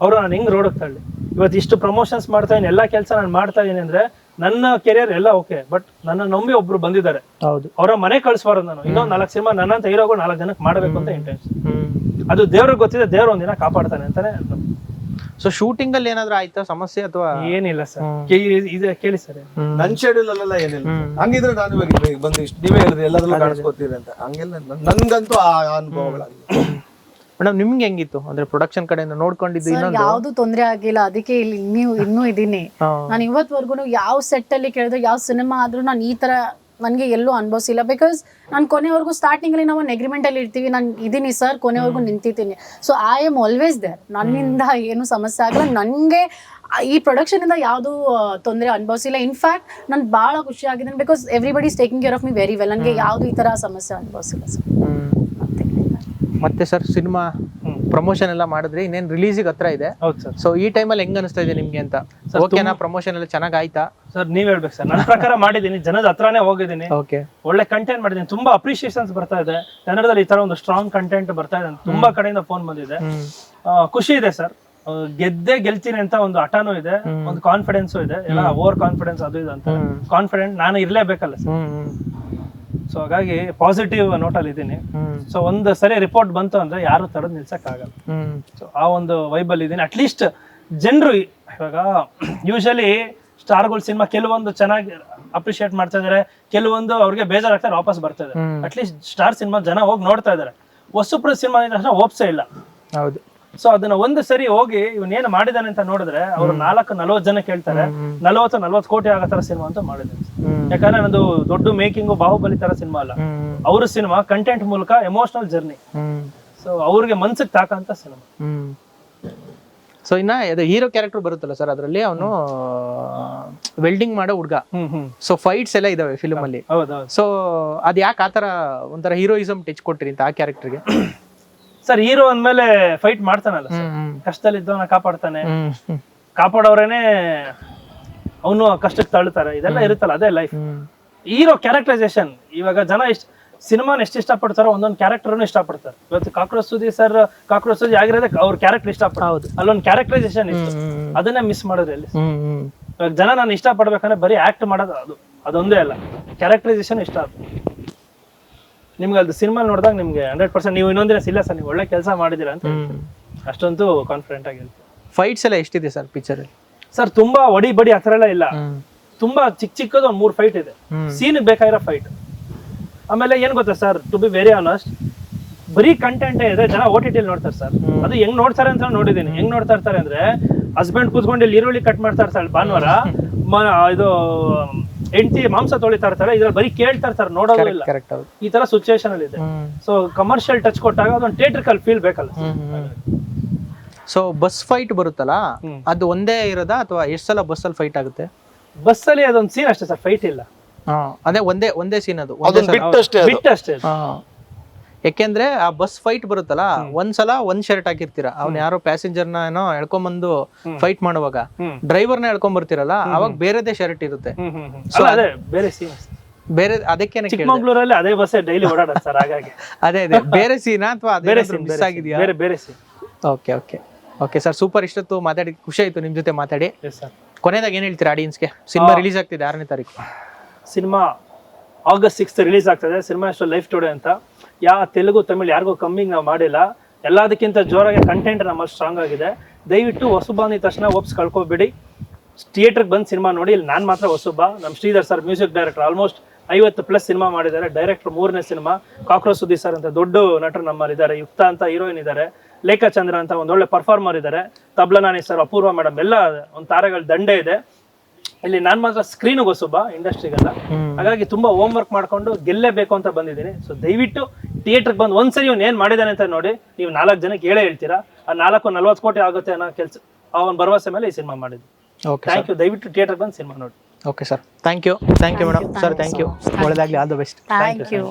ಅವ್ರು ನಾನು ಹೆಂಗ್ ರೋಡ್ ತಳ್ಳಿ ಇವತ್ತು ಇಷ್ಟು ಪ್ರಮೋಷನ್ಸ್ ಮಾಡ್ತಾ ಇದೀನಿ, ಎಲ್ಲಾ ಕೆಲಸ ನಾನು ಮಾಡ್ತಾ ಇದೀನಿ ಅಂದ್ರೆ ನನ್ನ ಕೆರಿಯರ್ ಎಲ್ಲ ಓಕೆ. ಬಟ್ ನನ್ನ ನಂಬಿ ಒಬ್ರು ಬಂದಿದ್ದಾರೆ, ಹೌದು, ಅವರ ಮನೆ ಕಳಿಸ್ಬಾರ್ದು. ನಾನು ಇನ್ನೊಂದು 4 ಸಿನಿಮಾ ನನ್ನಂತ ಹೀರೋಗಳು 4 ಜನಕ್ಕೆ ಮಾಡಬೇಕು ಅಂತ ಇಂಟೆನ್ಷನ್. ಅದು ದೇವ್ರಿಗೆ ಗೊತ್ತಿದೆ, ದೇವ್ರ ಒಂದಿನ ಕಾಪಾಡ್ತಾನೆ ಅಂತಾನೆ. ಸೊ ಶೂಟಿಂಗ್ ಅಲ್ಲಿ ಏನಾದ್ರು ಆಯ್ತಾ ಸಮಸ್ಯೆ ಅಥವಾ? ಏನಿಲ್ಲ ಸರ್, ಇದೆ ಕೇಳಿ ಸರ್. ನನ್ ಶೆಡ್ಯೂಲ್ ಅಲ್ಲೆಲ್ಲ ಏನಿಲ್ಲ. ಹಂಗಿದ್ರೆ ನಾನು ಇವಾಗ ಬಂದು ಇಷ್ಟು ನೀವೇ ಹೇಳಿದ್ರಿ ಎಲ್ಲದನ್ನೂ ಕಾಣಿಸ್ಕೊತೀರಿ ಅಂತ. ಹಂಗೆಲ್ಲ ನನ್ಗಂತೂ ಆ ಅನುಭವಗಳಾಗಿಲ್ಲ. ಮೇಡಮ್ ನಿಮ್ಗೆ ಹೆಂಗಿತ್ತು ಅಂದ್ರೆ ಪ್ರೊಡಕ್ಷನ್ ಕಡೆಯಿಂದ ನೋಡ್ಕೊಂಡಿದ್ದು? ಯಾವ್ದು ತೊಂದ್ರೆ ಆಗಿಲ್ಲ, ಅದಕ್ಕೆ ಇಲ್ಲಿ ಇನ್ನೂ ಇದೀನಿ ನಾನು ಇವತ್ವರೆಗೂ. ಯಾವ ಸೆಟ್ ಅಲ್ಲಿ ಕೇಳಿದ್ರೆ ಯಾವ ಸಿನಿಮಾ ಆದ್ರೂ ನಾನು ಈ ತರ ನನಗೆ ಎಲ್ಲೂ ಅನುಭವಿಸಿಲ್ಲ. ಬಿಕಾಸ್ ನಾನು ಕೊನೆವರೆಗೂ ಸ್ಟಾರ್ಟಿಂಗ್ ಅಲ್ಲಿ ನಾವು ಒಂದು ಅಗ್ರಿಮೆಂಟ್ ಅಲ್ಲಿ ಇರ್ತೀವಿ, ನಾನು ಇದೀನಿ ಸರ್ ಕೊನೆವರೆಗೂ ನಿಂತಿದ್ದೀನಿ. So I am always there, ನನ್ನಿಂದ ಏನು ಸಮಸ್ಯೆ ಆಗಲ್ಲ. ನನಗೆ ಈ ಪ್ರೊಡಕ್ಷನ್ ಇಂದ ಯಾವ್ದು ತೊಂದರೆ ಅನುಭವಿಸಿಲ್ಲ. ಇನ್ಫ್ಯಾಕ್ಟ್ ನಾನು ಬಹಳ ಖುಷಿ ಆಗಿದ್ದೀನಿ, because everybody is taking care of me very well. ನನಗೆ ಯಾವ್ದು ಈ ತರ ಸಮಸ್ಯೆ ಅನುಭವಿಸಿಲ್ಲ ಸರ್. ಮತ್ತೆ ಸರ್ ಸಿನಿಮಾ ಪ್ರಮೋಷನ್ ಎಲ್ಲ ಮಾಡಿದ್ರಿ, ಇನ್ನೇನ್ ರಿಲೀಸಿಗೆ ಹತ್ರ ಇದೆ. ಸೊ ಈ ಟೈಮಲ್ಲಿ ಹೆಂಗ್ ಅನಿಸ್ತಾ ಇದೆ ನಿಮ್ಗೆ ಅಂತ? ಓಕೆನಾ, ಪ್ರಮೋಷನ್ ಎಲ್ಲ ಚೆನ್ನಾಗ್ ಆಯ್ತಾ? ಸರ್ ನೀವ್ ಹೇಳ್ಬೇಕು ಸರ್. ನನ್ನ ಪ್ರಕಾರ ಮಾಡಿದೀನಿ, ಜನದ ಹತ್ರನೇ ಹೋಗಿದ್ದೀನಿ, ಓಕೆ, ಒಳ್ಳೆ ಕಂಟೆಂಟ್ ಮಾಡಿದೀನಿ. ತುಂಬಾ ಅಪ್ರಿಶಿಯೇಷನ್ಸ್ ಬರ್ತಾ ಇದೆ ಕನ್ನಡದಲ್ಲಿ. ಈ ತರ ಒಂದು ಸ್ಟ್ರಾಂಗ್ ಕಂಟೆಂಟ್ ಬರ್ತಾ ಇದೆ, ತುಂಬಾ ಕಡೆಯಿಂದ ಫೋನ್ ಬಂದಿದೆ. ಖುಷಿ ಇದೆ ಸರ್. ಗೆಲ್ತೀನಿ ಅಂತ ಒಂದು ಹಠನೂ ಇದೆ, ಒಂದು ಕಾನ್ಫಿಡೆನ್ಸ್ ಇದೆ. ಎಲ್ಲ ಓವರ್ ಕಾನ್ಫಿಡೆನ್ಸ್ ಅದು ಇದು ಅಂತ ಕಾನ್ಫಿಡೆಂಟ್ ನಾನು ಇರ್ಲೇಬೇಕಲ್ಲ ಸರ್. ಸೊ ಹಾಗಾಗಿ ಪಾಸಿಟಿವ್ ನೋಟಲ್ಲಿ ಇದ್ದೀನಿ. ಸೊ ಒಂದು ಸರಿ ರಿಪೋರ್ಟ್ ಬಂತು ಅಂದ್ರೆ ಯಾರು ತಡೆದು ನಿಲ್ಸಕ್ ಆಗಲ್ಲ. ಸೊ ಆ ಒಂದು ವೈಬಲ್ ಇದ್ದೀನಿ. ಅಟ್ಲೀಸ್ಟ್ ಜನರು ಇವಾಗ ಯೂಶಲಿ ಸ್ಟಾರ್ಗಳು ಸಿನಿಮಾ ಕೆಲವೊಂದು ಚೆನ್ನಾಗಿ ಅಪ್ರಿಶಿಯೇಟ್ ಮಾಡ್ತಾ ಇದಾರೆ, ಕೆಲವೊಂದು ಅವ್ರಿಗೆ ಬೇಜಾರಾಗ್ತಾರೆ, ವಾಪಸ್ ಬರ್ತಾ ಇದಾರೆ. ಅಟ್ಲೀಸ್ಟ್ ಸ್ಟಾರ್ ಸಿನಿಮಾ ಜನ ಹೋಗಿ ನೋಡ್ತಾ ಇದಾರೆ. ಹೊಸಬ್ರ ಸಿನಿಮಾ ತಕ್ಷಣ ಹೋಪ್ಸೇ ಇಲ್ಲ. ಹೌದು. ಸೊ ಅದನ್ನ ಒಂದು ಸರಿ ಹೋಗಿ ಇವನ್ ಏನು ಮಾಡಿದಾನೆ ಅಂತ ನೋಡಿದ್ರೆ ಅವ್ರು 40 ಜನ ಕೇಳ್ತಾರೆ, 40 ಕೋಟಿ ಆಗೋ ತರ ಸಿನಿಮಾ ಅಂತ ಮಾಡಿದ್ದಾರೆ. ಯಾಕಂದ್ರೆ ನಂದು ದೊಡ್ಡ ಮೇಕಿಂಗು ಬಾಹುಬಲಿ ತರ ಸಿನಿಮಾ ಅಲ್ಲ, ಅವ್ರ ಸಿನಿಮಾ ಕಂಟೆಂಟ್ ಮೂಲಕ ಎಮೋಷನಲ್ ಜರ್ನಿ. ಸೊ ಅವ್ರಿಗೆ ಮನ್ಸಿಗೆ ತಾಕಂತ ಸಿನಿಮಾ. ಸೊ ಇನ್ನ ಹೀರೋ ಕ್ಯಾರೆಕ್ಟರ್ ಬರುತ್ತಲ್ಲ ಸರ್, ಅದ್ರಲ್ಲಿ ಅವನು ವೆಲ್ಡಿಂಗ್ ಮಾಡೋ ಹುಡ್ಗ. ಸೊ ಫೈಟ್ಸ್ ಎಲ್ಲ ಇದಾವೆ ಫಿಲ್ಮ್ ಅಲ್ಲಿ. ಸೊ ಅದ್ ಯಾಕೆ ಆತರ ಒಂಥರ ಹೀರೋಯಿಸಮ್ ಟಚ್ ಕೊಟ್ರಿ ಅಂತ ಆ ಕ್ಯಾರೆಕ್ಟರ್ಗೆ? ಸರ್ ಹೀರೋ ಅಂದ್ಮೇಲೆ ಫೈಟ್ ಮಾಡ್ತಾನಲ್ಲ, ಕಷ್ಟದಲ್ಲಿ ಇದ್ದವನ ಕಾಪಾಡ್ತಾನೆ, ಕಾಪಾಡೋರೇನೆ ಅವನು ಕಷ್ಟಕ್ಕೆ ತಳ್ಳುತ್ತಾರೆ, ಇದೆಲ್ಲ ಇರುತ್ತಲ್ಲ, ಅದೇ ಲೈಫ್. Hero characterisation. ಇವಾಗ ಜನ ಸಿನಿಮಾನ ಎಷ್ಟು ಇಷ್ಟಪಡ್ತಾರೋ ಒಂದೊಂದು ಕ್ಯಾರೆಕ್ಟರ್ನು ಇಷ್ಟಪಡ್ತಾರೆ. ಇವತ್ತು ಕಾಕ್ರೋಚ್ ಸುದಿ ಸರ್ ಕಾಕ್ರೋಚ್ ಸುದಿ ಆಗಿರೋದಕ್ಕೆ ಅವ್ರ ಕ್ಯಾರೆಕ್ಟರ್ ಇಷ್ಟಪಡ್ತಾರೆ, ಅಲ್ಲೊಂದು ಕ್ಯಾರೆಕ್ಟರೈಸೇಷನ್ ಇತ್ತು, ಅದನ್ನೇ ಮಿಸ್ ಮಾಡಿದ್ರೆ ಅಲ್ಲಿ. ಇವಾಗ ಜನ ನಾನು ಇಷ್ಟಪಡ್ಬೇಕಂದ್ರೆ ಬರೀ ಆಕ್ಟ್ ಮಾಡೋದು ಅದೊಂದೇ ಅಲ್ಲ, ಕ್ಯಾರೆಕ್ಟರೈಸೇಷನ್ ಇಷ್ಟ ಆಗುತ್ತೆ. ನಿಮ್ಗೆ ಅದು ಸಿನಿಮಾ ನೋಡಿದಾಗ ನಿಮ್ಗೆ 100% ನೀವು ಇನ್ನೊಂದಿನ ಇಲ್ಲ ಸರ್ ನೀವು ಒಳ್ಳೆ ಕೆಲಸ ಮಾಡಿದಿರಾ ಅಂತ ಅಷ್ಟೊಂದು ಕಾನ್ಫಿಡೆಂಟ್ ಆಗಿರುತ್ತೆ. ಫೈಟ್ಸ್ ಎಲ್ಲ ಎಷ್ಟಿದೆ ಸರ್ ಪಿಕ್ಚರ್? ಸರ್ ತುಂಬಾ ಒಡಿ ಬಡಿ ಆ ಥರ ಎಲ್ಲ ಇಲ್ಲ, ತುಂಬಾ ಚಿಕ್ಕದು ಒಂದು 3 ಫೈಟ್ ಇದೆ, ಸೀನ್ ಬೇಕಾಗಿರೋ ಫೈಟ್. ಆಮೇಲೆ ಏನ್ ಗೊತ್ತಾ sir, to be very honest, ಬರೀ ಕಂಟೆಂಟ್ ಇದೆ, ಜನ OTT ನೋಡ್ತಾರೆ ಸರ್. ಅದು ಹೆಂಗ್ ನೋಡ್ತಾರೆ ಅಂತ ನೋಡಿದೀನಿ. ಹೆಂಗ್ ನೋಡ್ತಾ ಇರ್ತಾರೆ ಅಂದ್ರೆ, ಹಸ್ಬೆಂಡ್ ಕೂತ್ಕೊಂಡು ಇಲ್ಲಿ ಈರುಳ್ಳಿ ಕಟ್ ಮಾಡ್ತಾ ಇರ್ತಾರೆ ಭಾನುವಾರ, ಇದು ಹೆಂಡತಿ ಮಾಂಸ ತೊಳಿತಾ ಇರ್ತಾರೆ, ಇದ್ರಲ್ಲಿ ಬರೀ ಕೇಳ್ತಾ ಇರ್ತಾರೆ, ನೋಡೋದು ಇಲ್ಲ. ಈ ತರ ಸಿಚುವೇಶನ್ ಅಲ್ಲಿ ಇದೆ. ಸೊ ಕಮರ್ಷಿಯಲ್ ಟಚ್ ಕೊಟ್ಟಾಗ ಅದೊಂದು ಥಿಯೇಟ್ರಿಕಲ್ ಫೀಲ್ ಬೇಕಲ್ಲ. ಸೊ ಬಸ್ ಫೈಟ್ ಬರುತ್ತಲ್ಲ, ಅದು ಒಂದೇ ಇರೋದಾ ಅಥವಾ ಎಷ್ಟು ಸಲ ಬಸ್ ಅಲ್ಲಿ ಫೈಟ್ ಆಗುತ್ತೆ? ಬಸ್ ಅಲ್ಲಿ ಅದೊಂದು ಸೀನ್ ಅಷ್ಟೇ ಸರ್, ಫೈಟ್ ಇಲ್ಲ. ಅದೇ ಒಂದೇ ಸೀನ್, ಅದು ಬಿಟ್ಟಷ್ಟೇ. ಯಾಕೆಂದ್ರೆ ಆ ಬಸ್ ಫೈಟ್ ಬರುತ್ತಲ್ಲ, ಒಂದ್ಸಲ ಒಂದ್ ಶರ್ಟ್ ಹಾಕಿರ್ತೀರಾ, ಅವ್ನ ಯಾರೋ ಪ್ಯಾಸೆಂಜರ್ನ ಏನೋ ಎಳ್ಕೊಂಡ್ಬಂದು ಫೈಟ್ ಮಾಡುವಾಗ ಡ್ರೈವರ್ನ ಎಳ್ಕೊಂಡ್ ಬರ್ತಿರಲ್ಲ, ಅವಾಗ ಬೇರೆದೇ ಶರ್ಟ್ ಇರುತ್ತೆ. ಬೇರೆ ಸೀನ್ ಬೇರೆ ಅದಕ್ಕೇನೆ ಕೇಳ್ದೆ. ಚಿಕ್ಕಮಂಗ್ಳೂರಲ್ಲಿ ಅದೇ ಬಸ್ ಡೈಲಿ ಓಡಾಡೋದು ಸರ್, ಹಾಗಾಗಿ ಅದೇ ಬೇರೆ ಸೀನಾ ಅಥವಾ ಬೇರೆ ಅದೇ scene, ಮಿಸ್ ಆಗಿದೆಯಾ? ಬೇರೆ scene. Okay okay okay sir, super. ಇಷ್ಟೊತ್ತು ಮಾತಾಡಿ ಖುಷಿ ಆಯ್ತು ನಿಮ್ಮ ಜೊತೆ ಮಾತಾಡಿ. Yes sir. ಕೊನೆಯದಾಗ ಏನ್ ಹೇಳ್ತೀರಾ ಆಡಿಯನ್ಸ್ಗೆ? ಸಿನಿಮಾ ರಿಲೀಸ್ ಆಗ್ತಿದೆ 6ನೇ ತಾರೀಕು. ಸಿನಿಮಾ August 6th ರಿಲೀಸ್ ಆಗ್ತದೆ. ಸಿನಿಮಾ ಹೆಸರು ಲೈಫ್ ಟುಡೇ ಅಂತ. ತೆಲುಗು ತಮಿಳ್ ಯಾರಿಗೂ ಕಮ್ಮಿ ನಾವು ಮಾಡಿಲ್ಲ. ಎಲ್ಲದಕ್ಕಿಂತ ಜೋರಾಗಿ ಕಂಟೆಂಟ್ ನಮ್ಮಲ್ಲಿ ಸ್ಟ್ರಾಂಗ್ ಆಗಿದೆ. ದಯವಿಟ್ಟು ಹೊಸಬ ಅಂದಿದ ತಕ್ಷಣ ಒಪ್ಸ್ ಕಳ್ಕೊಬೇಡಿ. ಥಿಯೇಟರ್ಗೆ ಬಂದು ಸಿನಿಮಾ ನೋಡಿ. ಇಲ್ಲಿ ನಾನು ಮಾತ್ರ ಹೊಸಬ. ನಮ್ಮ Sridhar sir music director, almost 50+ cinema ಮಾಡಿದ್ದಾರೆ. ಡೈರೆಕ್ಟರ್ 3ನೇ ಸಿನಿಮಾ. ಕಾಕ್ರೋಚ್ ಸುದೀಪ್ ಸರ್ ಅಂತ ದೊಡ್ಡ ನಟರು ನಮ್ಮಲ್ಲಿದ್ದಾರೆ. ಯುಕ್ತ ಅಂತ ಹೀರೋಯಿನ್ ಇದ್ದಾರೆ. ಲೇಖಾ ಚಂದ್ರ ಅಂತ ಒಂದೊಳ್ಳೆ ಪರ್ಫಾರ್ಮರ್ ಇದ್ದಾರೆ. ತಬ್ಲನಾನಿ ಸರ್, ಅಪೂರ್ವ ಮೇಡಮ್, ಎಲ್ಲ ಒಂದು ತಾರೆಗಳ ದಂಡೆ ಇದೆ. ಇಲ್ಲಿ ನಾನು ಮಾತ್ರ ಸ್ಕ್ರೀನ್ಗೆ ಹೊಸಬ, ಇಂಡಸ್ಟ್ರಿಗೆಲ್ಲ. ಹಾಗಾಗಿ ತುಂಬಾ ಹೋಮ್ ವರ್ಕ್ ಮಾಡ್ಕೊಂಡು ಗೆಲ್ಲೇಬೇಕು ಅಂತ ಬಂದಿದ್ದೀನಿ. ಸೊ ದಯವಿಟ್ಟು ಥಿಯೇಟರ್ಗೆ ಬಂದು ಒಂದ್ಸರಿ ಅವ್ನು ಏನ್ ಮಾಡಿದಾನೆ ಅಂತ ನೋಡಿ. ನೀವು 4 ಜನಕ್ಕೆ ಹೇಳೇ ಹೇಳ್ತೀರಾ. ಆ 40 ಕೋಟಿ ಆಗುತ್ತೆ ಅನ್ನೋ ಕೆಲಸ, ಆ ಒಂದು ಭರವಸೆ ಮೇಲೆ ಈ ಸಿನಿಮಾ ಮಾಡಿದ್ವಿ. Okay thank you. ದಯವಿಟ್ಟು ಥಿಯೇಟರ್ಗೆ ಬಂದು ಸಿನಿಮಾ ನೋಡಿ. Okay sir, thank you madam. Sir thank you. ಒಳ್ಳೆದಾಗ್ಲಿ, all the best. Thank you.